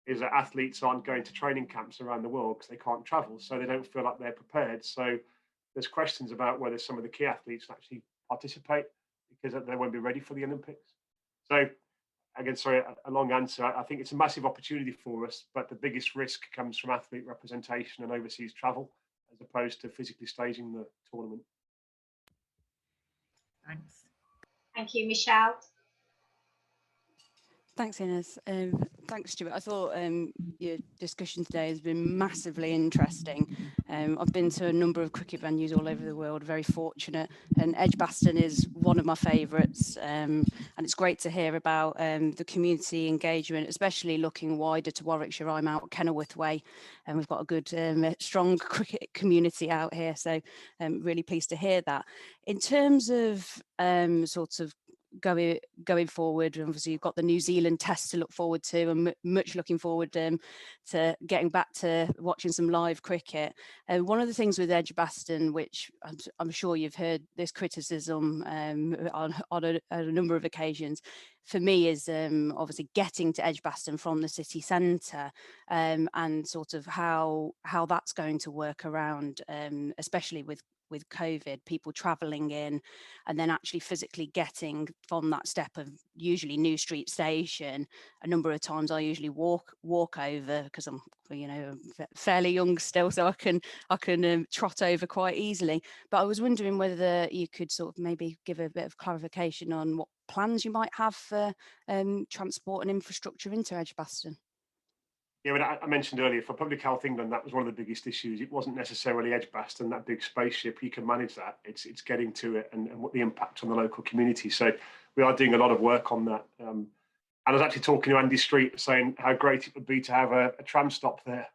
is that athletes aren't going to training camps around the world because they can't travel, so they don't feel like they're prepared. So there's questions about whether some of the key athletes actually participate because they won't be ready for the Olympics. So again, sorry, a long answer. I think it's a massive opportunity for us, but the biggest risk comes from athlete representation and overseas travel, as opposed to physically staging the tournament. Thanks. Thank you, Michelle. Thanks, Ines. Thanks, Stuart. I thought your discussion today has been massively interesting. I've been to a number of cricket venues all over the world, very fortunate, and Edgbaston is one of my favourites. And it's great to hear about the community engagement, especially looking wider to Warwickshire. I'm out Kenilworth way, and we've got a good, strong cricket community out here. So I'm really pleased to hear that. In terms of sort of going forward, obviously you've got the New Zealand test to look forward to, and much looking forward to getting back to watching some live cricket. One of the things with Edgbaston, which I'm sure you've heard this criticism on a number of occasions, for me is obviously getting to Edgbaston from the city centre, and sort of how that's going to work around, especially with COVID, people travelling in and then actually physically getting from that step of usually New Street Station. A number of times I usually walk over because I'm, fairly young still, so I can trot over quite easily. But I was wondering whether you could sort of maybe give a bit of clarification on what plans you might have for transport and infrastructure into Edgbaston. Yeah, but I mentioned earlier, for Public Health England, that was one of the biggest issues. It wasn't necessarily Edgbaston, that big spaceship. You can manage that. It's getting to it and what the impact on the local community. So we are doing a lot of work on that. And I was actually talking to Andy Street, saying how great it would be to have a tram stop there.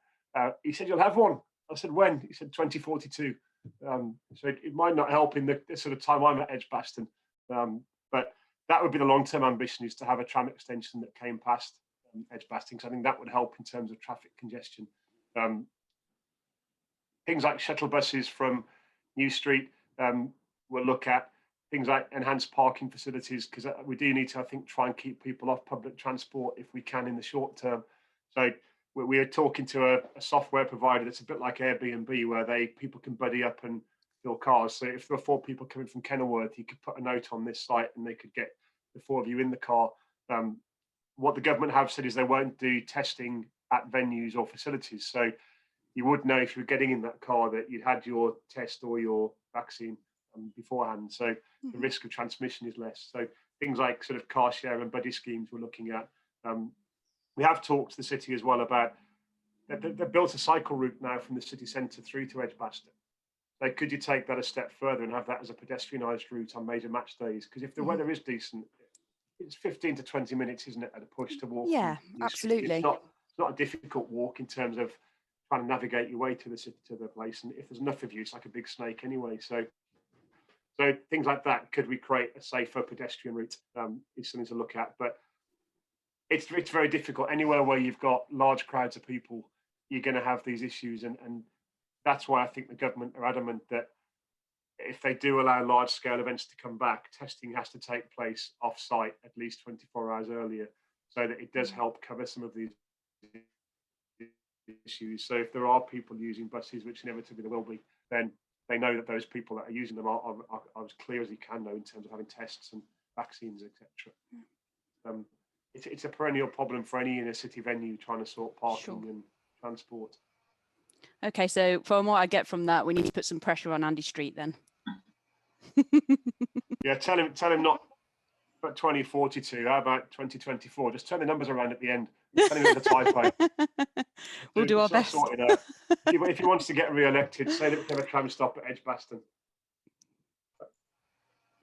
He said, you'll have one. I said, when? He said, 2042. So it might not help in the sort of time I'm at Edgbaston. But that would be the long-term ambition, is to have a tram extension that came past Edgbaston, because I think that would help in terms of traffic congestion. Things like shuttle buses from New Street, we'll look at things like enhanced parking facilities, because we do need to, I think, try and keep people off public transport if we can in the short term. So we are talking to a software provider that's a bit like Airbnb, where people can buddy up and fill cars. So if there are 4 people coming from Kenilworth, you could put a note on this site and they could get the 4 of you in the car. What the government have said is they won't do testing at venues or facilities. So you would know if you were getting in that car that you'd had your test or your vaccine beforehand. So the risk of transmission is less. So things like sort of car share and buddy schemes we're looking at. We have talked to the city as well about, they've built a cycle route now from the city centre through to Edgbaston. So could you take that a step further and have that as a pedestrianised route on major match days? Because if the weather is decent, it's 15 to 20 minutes, isn't it, at a push to walk? Yeah, absolutely. It's not a difficult walk in terms of trying to navigate your way to the city, to the place. And if there's enough of you, it's like a big snake anyway. So things like that, could we create a safer pedestrian route? Is something to look at. But it's very difficult. Anywhere where you've got large crowds of people, you're going to have these issues. And that's why I think the government are adamant that if they do allow large-scale events to come back, testing has to take place off-site at least 24 hours earlier, so that it does help cover some of these issues. So if there are people using buses, which inevitably there will be, then they know that those people that are using them are as clear as you can know in terms of having tests and vaccines, etc. It's a perennial problem for any inner city venue trying to sort parking and transport. Okay, so from what I get from that, we need to put some pressure on Andy Street then. Yeah, tell him not about 2042. How about 2024? Just turn the numbers around at the end. Tell him it's a typo. We'll do our best. If he wants to get re-elected, say that we have a tram stop at Edgbaston.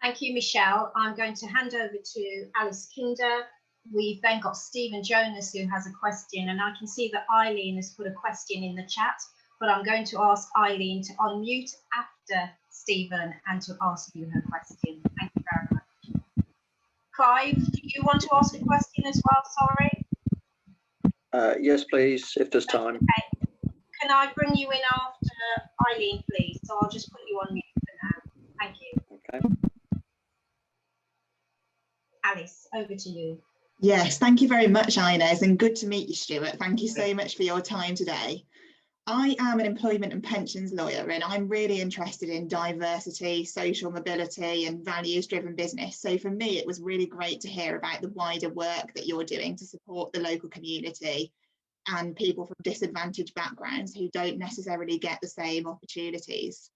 Thank you, Michelle. I'm going to hand over to Alice Kinder. We've then got Stephen Jonas, who has a question, and I can see that Eileen has put a question in the chat, but I'm going to ask Eileen to unmute after Stephen and to ask you her question. Thank you very much. Clive, do you want to ask a question as well? Sorry. Yes, please, if there's time. Okay. Can I bring you in after Eileen, please? So I'll just put you on mute for now. Thank you. Okay. Alice, over to you. Yes, thank you very much, Inez, and good to meet you, Stuart. Thank you so much for your time today. I am an employment and pensions lawyer, and I'm really interested in diversity, social mobility, and values-driven business. So for me, it was really great to hear about the wider work that you're doing to support the local community and people from disadvantaged backgrounds who don't necessarily get the same opportunities.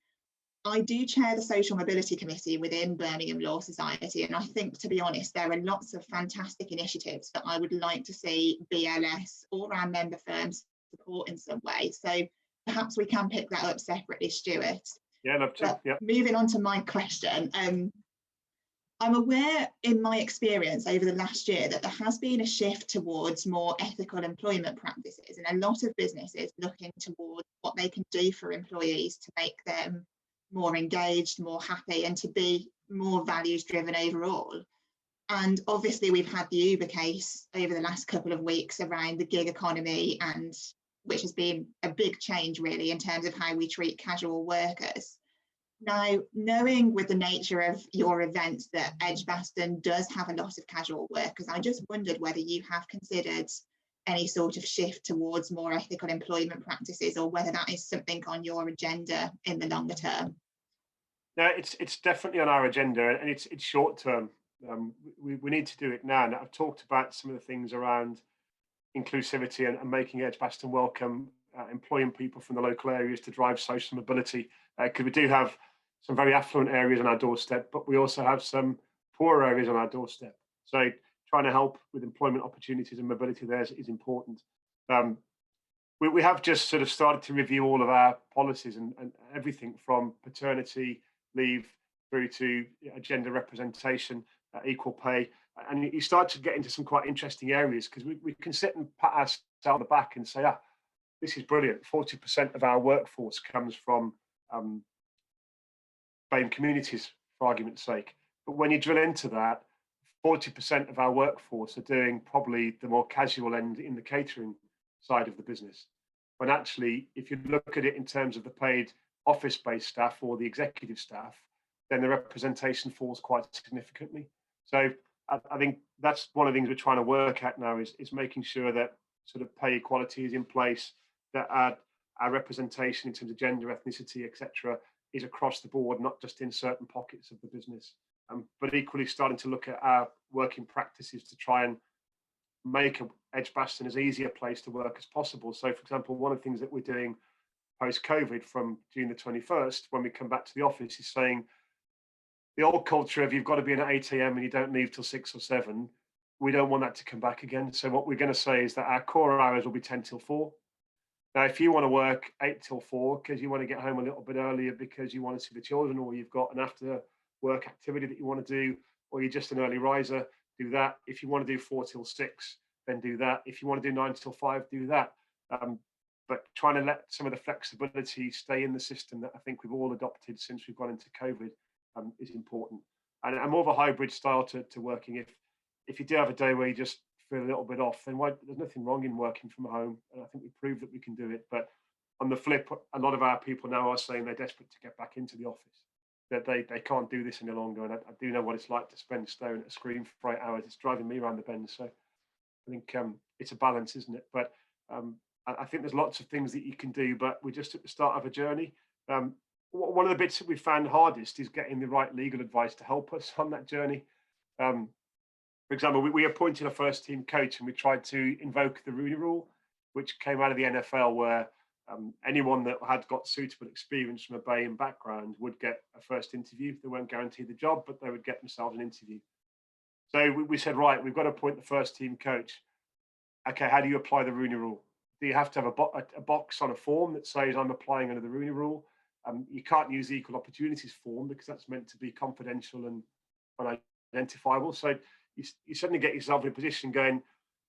I do chair the Social Mobility Committee within Birmingham Law Society, and I think, to be honest, there are lots of fantastic initiatives that I would like to see BLS or our member firms support in some way. So perhaps we can pick that up separately, Stuart. Yeah, love to. Yeah. Moving on to my question, I'm aware in my experience over the last year that there has been a shift towards more ethical employment practices, and a lot of businesses looking towards what they can do for employees to make them more engaged, more happy, and to be more values driven overall. And obviously we've had the Uber case over the last couple of weeks around the gig economy, and which has been a big change really in terms of how we treat casual workers. Now, knowing with the nature of your events that Edgbaston does have a lot of casual workers, I just wondered whether you have considered any sort of shift towards more ethical employment practices, or whether that is something on your agenda in the longer term. No, it's definitely on our agenda, and it's short term. We need to do it now. And I've talked about some of the things around inclusivity and making Edgbaston welcome, employing people from the local areas to drive social mobility, because we do have some very affluent areas on our doorstep, but we also have some poorer areas on our doorstep. So trying to help with employment opportunities and mobility there is important. We have just sort of started to review all of our policies and everything from paternity leave through to gender representation, equal pay. And you start to get into some quite interesting areas, because we can sit and pat ourselves on the back and say, this is brilliant. 40% of our workforce comes from BAME communities, for argument's sake. But when you drill into that, 40% of our workforce are doing probably the more casual end in the catering side of the business. When actually, if you look at it in terms of the paid office-based staff or the executive staff, then the representation falls quite significantly. So I think that's one of the things we're trying to work at now is making sure that sort of pay equality is in place, that our representation in terms of gender, ethnicity, etc., is across the board, not just in certain pockets of the business. But equally starting to look at our working practices to try and make Edgbaston as easy a place to work as possible. So, for example, one of the things that we're doing post-COVID from June the 21st, when we come back to the office, is saying the old culture of you've got to be in at 8 a.m. and you don't leave till 6 or 7, we don't want that to come back again. So what we're going to say is that our core hours will be 10 till 4. Now, if you want to work 8 till 4 because you want to get home a little bit earlier because you want to see the children, or you've got an after work activity that you want to do, or you're just an early riser, do that. If you want to do 4 till 6, then do that. If you want to do 9 till 5, do that. But trying to let some of the flexibility stay in the system that I think we've all adopted since we've gone into COVID is important. And more of a hybrid style to working. If you do have a day where you just feel a little bit off, then there's nothing wrong in working from home. And I think we proved that we can do it. But on the flip, a lot of our people now are saying they're desperate to get back into the office, that they can't do this any longer. And I do know what it's like to spend staring at a screen for 8 hours. It's driving me around the bend. So I think it's a balance, isn't it? But I think there's lots of things that you can do, but we're just at the start of a journey. One of the bits that we found hardest is getting the right legal advice to help us on that journey. For example, we appointed a first team coach and we tried to invoke the Rooney Rule, which came out of the NFL, where anyone that had got suitable experience from a BAME background would get a first interview. They weren't guaranteed the job, but they would get themselves an interview. So we said, right, we've got to appoint the first team coach. Okay, how do you apply the Rooney Rule? Do you have to have a box on a form that says I'm applying under the Rooney Rule? You can't use the equal opportunities form because that's meant to be confidential and unidentifiable. So you suddenly get yourself in a position going,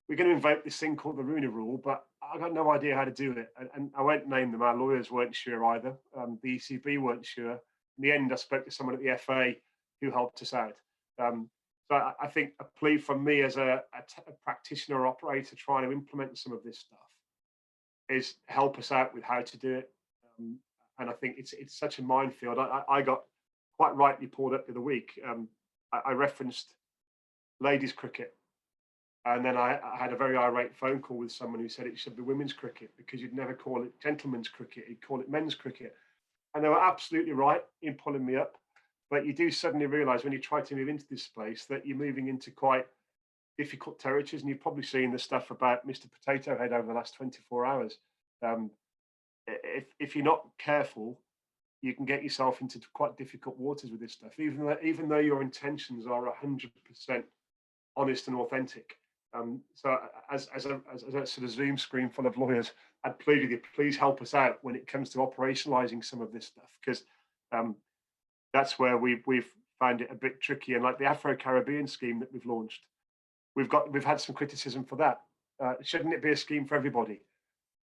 we're going to invoke this thing called the Rooney Rule, but I got no idea how to do it. And I won't name them. Our lawyers weren't sure either. The ECB weren't sure. In the end, I spoke to someone at the FA who helped us out. So I think a plea from me as a practitioner or operator trying to implement some of this stuff is help us out with how to do it. And I think it's such a minefield. I got quite rightly pulled up the other week. I referenced ladies cricket, and then I had a very irate phone call with someone who said it should be women's cricket because you'd never call it gentlemen's cricket, you'd call it men's cricket. And they were absolutely right in pulling me up. But you do suddenly realise when you try to move into this space that you're moving into quite difficult territories, and you've probably seen the stuff about Mr. Potato Head over the last 24 hours. If you're not careful, you can get yourself into quite difficult waters with this stuff, even though your intentions are 100% honest and authentic. So as a sort of Zoom screen full of lawyers, I'd plead with you, please help us out when it comes to operationalising some of this stuff, because that's where we've found it a bit tricky. And like the Afro-Caribbean scheme that we've launched, we've had some criticism for that. Shouldn't it be a scheme for everybody?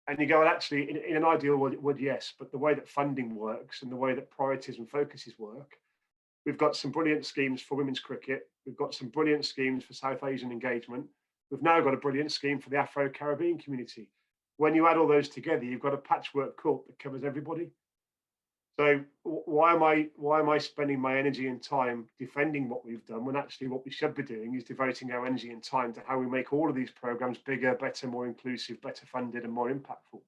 And you go, well, actually, in an ideal world, it would, yes. But the way that funding works and the way that priorities and focuses work, we've got some brilliant schemes for women's cricket. We've got some brilliant schemes for South Asian engagement. We've now got a brilliant scheme for the Afro-Caribbean community. When you add all those together, you've got a patchwork quilt that covers everybody. So why am I spending my energy and time defending what we've done when actually what we should be doing is devoting our energy and time to how we make all of these programs bigger, better, more inclusive, better funded, and more impactful.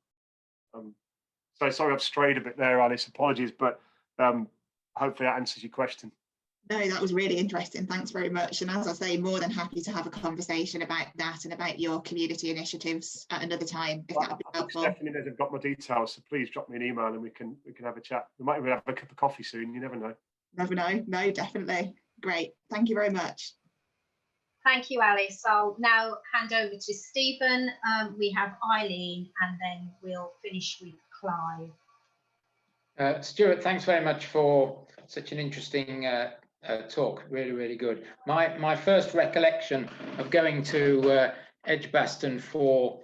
So sorry, I've strayed a bit there, Alice. Apologies, but hopefully that answers your question. No, that was really interesting. Thanks very much. And as I say, more than happy to have a conversation about that and about your community initiatives at another time, if that would be helpful. Stephanie knows I've got my details, so please drop me an email and we can have a chat. We might even have a cup of coffee soon. You never know. Never know. No, definitely. Great. Thank you very much. Thank you, Alice. I'll now hand over to Stephen. We have Eileen, and then we'll finish with Clive. Stuart, thanks very much for such an interesting talk. Really, really good. My first recollection of going to Edgbaston to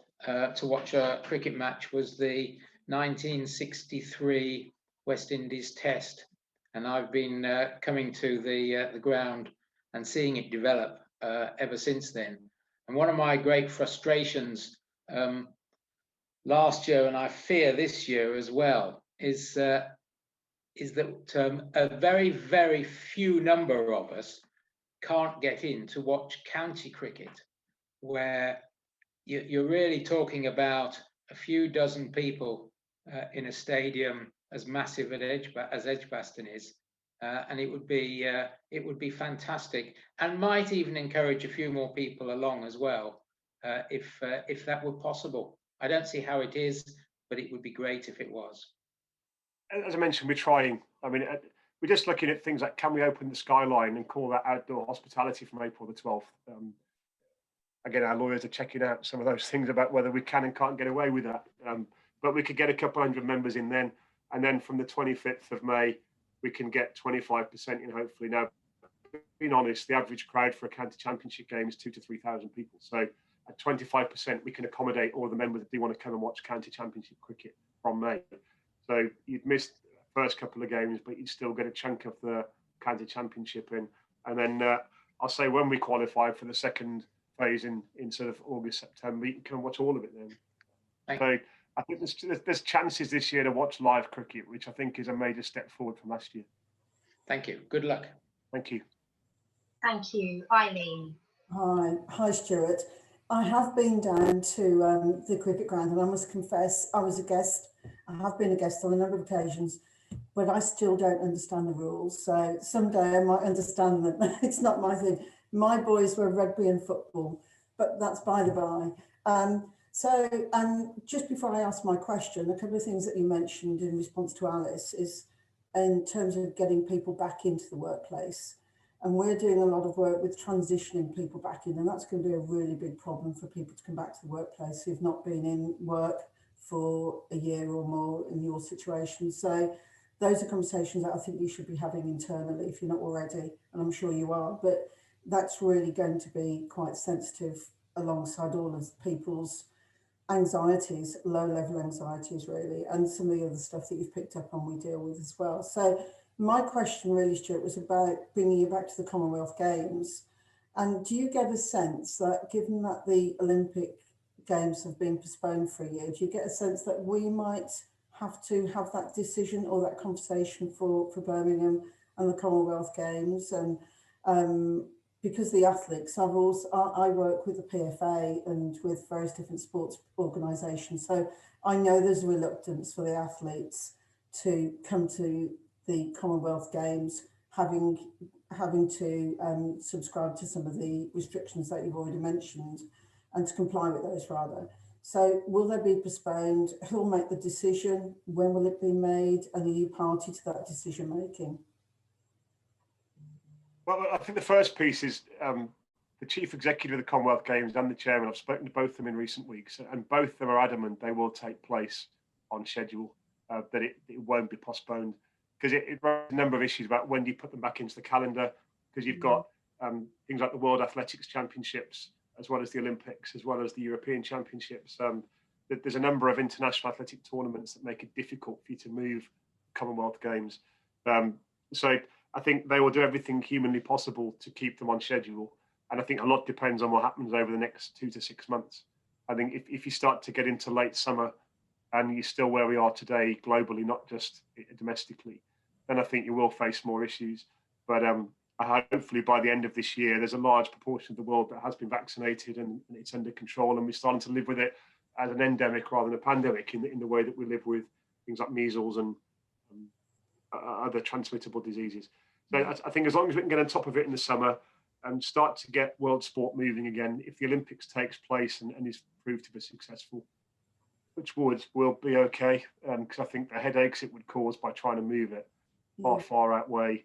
watch a cricket match was the 1963 West Indies Test, and I've been coming to the ground and seeing it develop ever since then. And one of my great frustrations last year, and I fear this year as well, is that a very, very few number of us can't get in to watch county cricket, where you're really talking about a few dozen people in a stadium as massive as Edgbaston is, and it would be fantastic, and might even encourage a few more people along as well, if that were possible. I don't see how it is, but it would be great if it was. As I mentioned, we're trying. I mean, we're just looking at things like, can we open the skyline and call that outdoor hospitality from April the 12th? Again, our lawyers are checking out some of those things about whether we can and can't get away with that. But we could get a couple hundred members in then. And then from the 25th of May, we can get 25% in, hopefully. Now, being honest, the average crowd for a county championship game is 2,000 to 3,000 people. So at 25%, we can accommodate all the members that do want to come and watch county championship cricket from May. So you'd missed the first couple of games, but you'd still get a chunk of the county championship in. And then I'll say when we qualify for the second phase in sort of August, September, you can come and watch all of it then. So I think there's chances this year to watch live cricket, which I think is a major step forward from last year. Thank you. Good luck. Thank you. Thank you. Eileen. Hi, Stuart. I have been down to the cricket ground, and I must confess I was a guest. I have been a guest on a number of occasions, but I still don't understand the rules. So someday I might understand them. It's not my thing. My boys were rugby and football, but that's by the by. So just before I ask my question, a couple of things that you mentioned in response to Alice is in terms of getting people back into the workplace. And we're doing a lot of work with transitioning people back in, and that's going to be a really big problem for people to come back to the workplace who've not been in work for a year or more in your situation. So those are conversations that I think you should be having internally if you're not already, and I'm sure you are, but that's really going to be quite sensitive alongside all of people's anxieties, low level anxieties really, and some of the other stuff that you've picked up on we deal with as well. So my question really, Stuart, was about bringing you back to the Commonwealth Games. And do you get a sense that, given that the Olympic Games have been postponed for a year, do you get a sense that we might have to have that decision or that conversation for Birmingham and the Commonwealth Games? And because the athletes, I work with the PFA and with various different sports organisations, so I know there's a reluctance for the athletes to come to the Commonwealth Games, having to subscribe to some of the restrictions that you've already mentioned, and to comply with those rather. So will they be postponed? Who'll make the decision? When will it be made? And are you party to that decision making? Well, I think the first piece is the chief executive of the Commonwealth Games and the chairman. I've spoken to both of them in recent weeks, and both of them are adamant they will take place on schedule, that it won't be postponed, because it raises a number of issues about when do you put them back into the calendar, because you've got things like the World Athletics Championships, as well as the Olympics, as well as the European Championships. There's a number of international athletic tournaments that make it difficult for you to move Commonwealth Games. So I think they will do everything humanly possible to keep them on schedule. And I think a lot depends on what happens over the next 2 to 6 months. I think if you start to get into late summer and you're still where we are today globally, not just domestically, then I think you will face more issues. But hopefully by the end of this year, there's a large proportion of the world that has been vaccinated and it's under control, and we're starting to live with it as an endemic rather than a pandemic in the way that we live with things like measles and other transmittable diseases. So I think as long as we can get on top of it in the summer and start to get world sport moving again, if the Olympics takes place and is proved to be successful, which will be okay, because I think the headaches it would cause by trying to move it far outweigh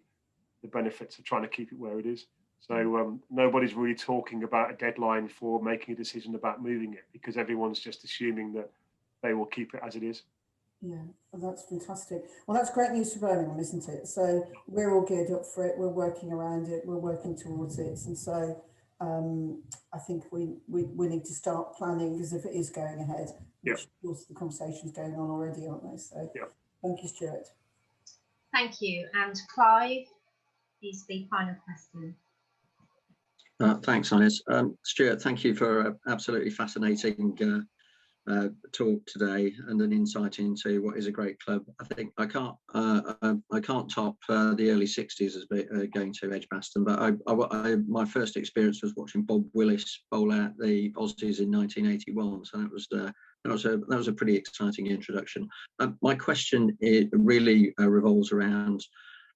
the benefits of trying to keep it where it is. So nobody's really talking about a deadline for making a decision about moving it, because everyone's just assuming that they will keep it as it is. Yeah, well, that's fantastic. Well, that's great news for Birmingham, isn't it? So we're all geared up for it. We're working around it. We're working towards it. And so I think we need to start planning as if it is going ahead, which of course the conversation's going on already, aren't they? So thank you, Stuart. Thank you. And Clive is the final question. Thanks, Ines. Stuart, thank you for an absolutely fascinating talk today and an insight into what is a great club. I think I can't top the early 60s as going to Edgbaston, but my first experience was watching Bob Willis bowl out the Aussies in 1981. So that was a pretty exciting introduction. My question really revolves around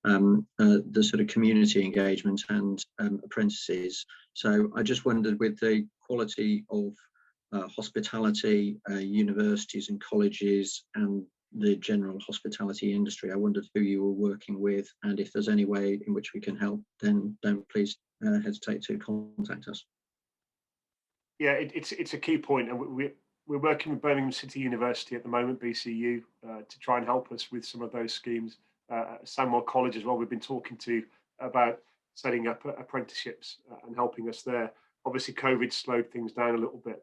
the sort of community engagement and apprentices. So I just wondered, with the quality of hospitality, universities and colleges and the general hospitality industry, I wondered who you were working with, and if there's any way in which we can help, then don't please hesitate to contact us. Yeah, it's a key point, and we're working with Birmingham City University at the moment, BCU, to try and help us with some of those schemes. Sandwell College as well, we've been talking to about setting up apprenticeships and helping us there. Obviously, COVID slowed things down a little bit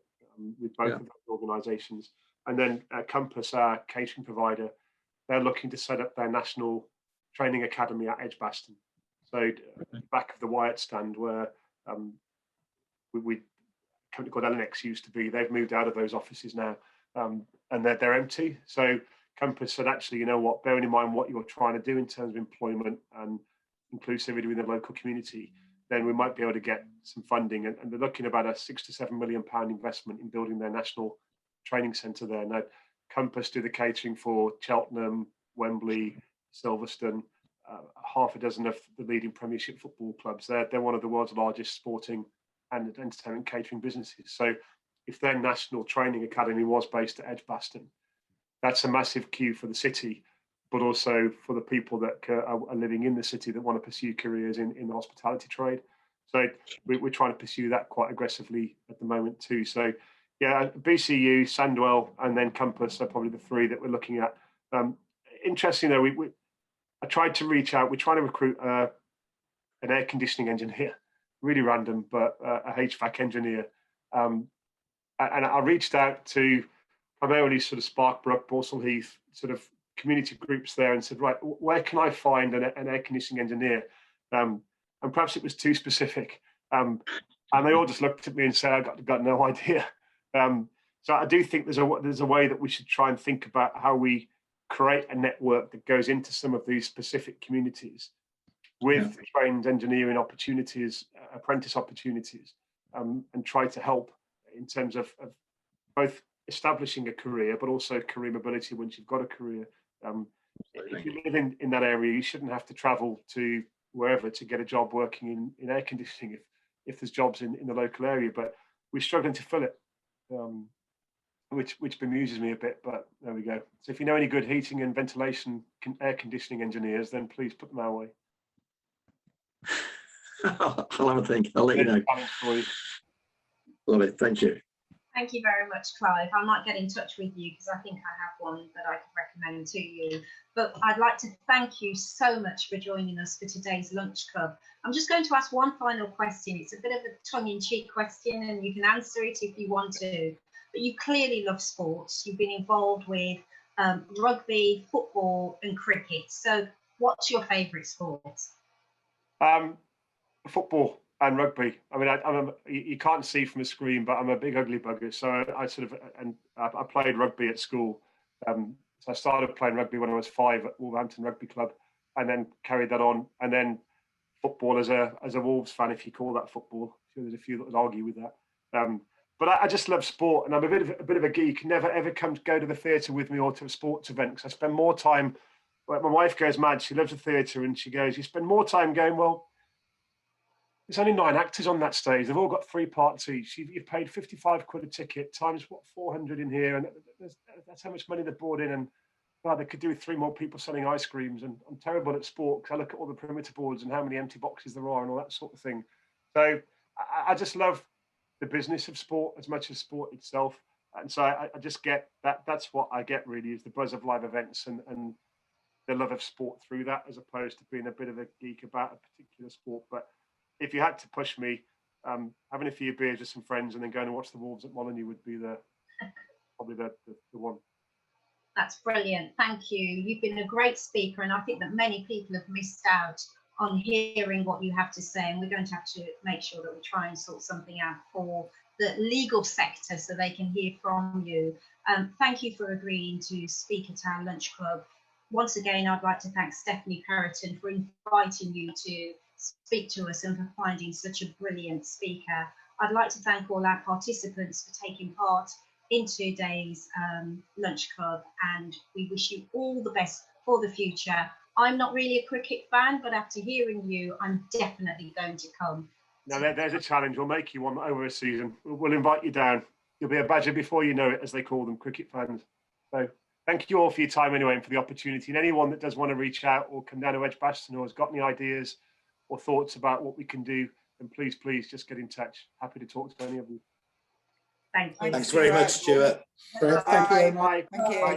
with both of those organisations. And then Compass, our catering provider, they're looking to set up their national training academy at Edgbaston. So back of the Wyatt stand where we company called LNX used to be, they've moved out of those offices now, and they're empty. So Compass said, actually, you know what, bearing in mind what you're trying to do in terms of employment and inclusivity within the local community, then we might be able to get some funding. And they're looking about a £6 to £7 million investment in building their national training centre there. Now, Compass do the catering for Cheltenham, Wembley, Silverstone, half a dozen of the leading Premiership football clubs. They're one of the world's largest sporting and entertainment catering businesses. So if their national training academy was based at Edgbaston, that's a massive cue for the city, but also for the people that are living in the city that want to pursue careers in the hospitality trade. So we're trying to pursue that quite aggressively at the moment too. So yeah, BCU, Sandwell, and then Compass are probably the three that we're looking at. Interesting though, I tried to reach out. We're trying to recruit an air conditioning engineer, really random, but a HVAC engineer. And I reached out to primarily sort of Sparkbrook, Borsall Heath, sort of community groups there, and said, right, where can I find an air conditioning engineer? And perhaps it was too specific. And they all just looked at me and said, I got no idea. So I do think there's a way that we should try and think about how we create a network that goes into some of these specific communities with trained engineering opportunities, apprentice opportunities, and try to help in terms of both establishing a career, but also career mobility once you've got a career. If you live in that area, you shouldn't have to travel to wherever to get a job working in air conditioning if there's jobs in the local area, but we're struggling to fill it, which bemuses me a bit, but there we go. So if you know any good heating and ventilation air conditioning engineers, then please put them our way. I'll have a think. I'll let you know. Love it. Thank you. Thank you very much, Clive. I might get in touch with you because I think I have one that I could recommend to you. But I'd like to thank you so much for joining us for today's Lunch Club. I'm just going to ask one final question. It's a bit of a tongue-in-cheek question, and you can answer it if you want to. But you clearly love sports. You've been involved with rugby, football, and cricket. So what's your favourite sport? Football and rugby. I mean, you can't see from a screen, but I'm a big ugly bugger. So I played rugby at school. So I started playing rugby when I was 5 at Wolverhampton Rugby Club, and then carried that on. And then football as a Wolves fan, if you call that football. I'm sure there's a few that would argue with that. But I just love sport, and I'm a bit of a geek. Never ever go to the theatre with me or to a sports event, because I spend more time. Well, my wife goes mad. She loves the theatre, and she goes, "You spend more time going, well, there's only 9 actors on that stage. They've all got 3 parts each. You've paid 55 quid a ticket times 400 in here, and that's how much money they brought in. And well, they could do with 3 more people selling ice creams. And I'm terrible at sport because I look at all the perimeter boards and how many empty boxes there are and all that sort of thing. So I just love the business of sport as much as sport itself. And so I just get that. That's what I get really, is the buzz of live events and the love of sport through that, as opposed to being a bit of a geek about a particular sport. But if you had to push me, having a few beers with some friends and then going to watch the Wolves at Molineux would be probably the one. That's brilliant. Thank you. You've been a great speaker, and I think that many people have missed out on hearing what you have to say, and we're going to have to make sure that we try and sort something out for the legal sector so they can hear from you. Thank you for agreeing to speak at our lunch club. Once again, I'd like to thank Stephanie Perriton for inviting you to speak to us and for finding such a brilliant speaker. I'd like to thank all our participants for taking part in today's lunch club, and we wish you all the best for the future. I'm not really a cricket fan, but after hearing you, I'm definitely going to come. Now there's a challenge. We'll make you one over a season. We'll invite you down. You'll be a badger before you know it, as they call them, cricket fans. So thank you all for your time anyway, and for the opportunity. And anyone that does want to reach out or come down to Edgbaston or has got any ideas or thoughts about what we can do, then please just get in touch. Happy to talk to any of you. Thank you. Thanks very much, Stuart. Thank you. Bye. Thank you.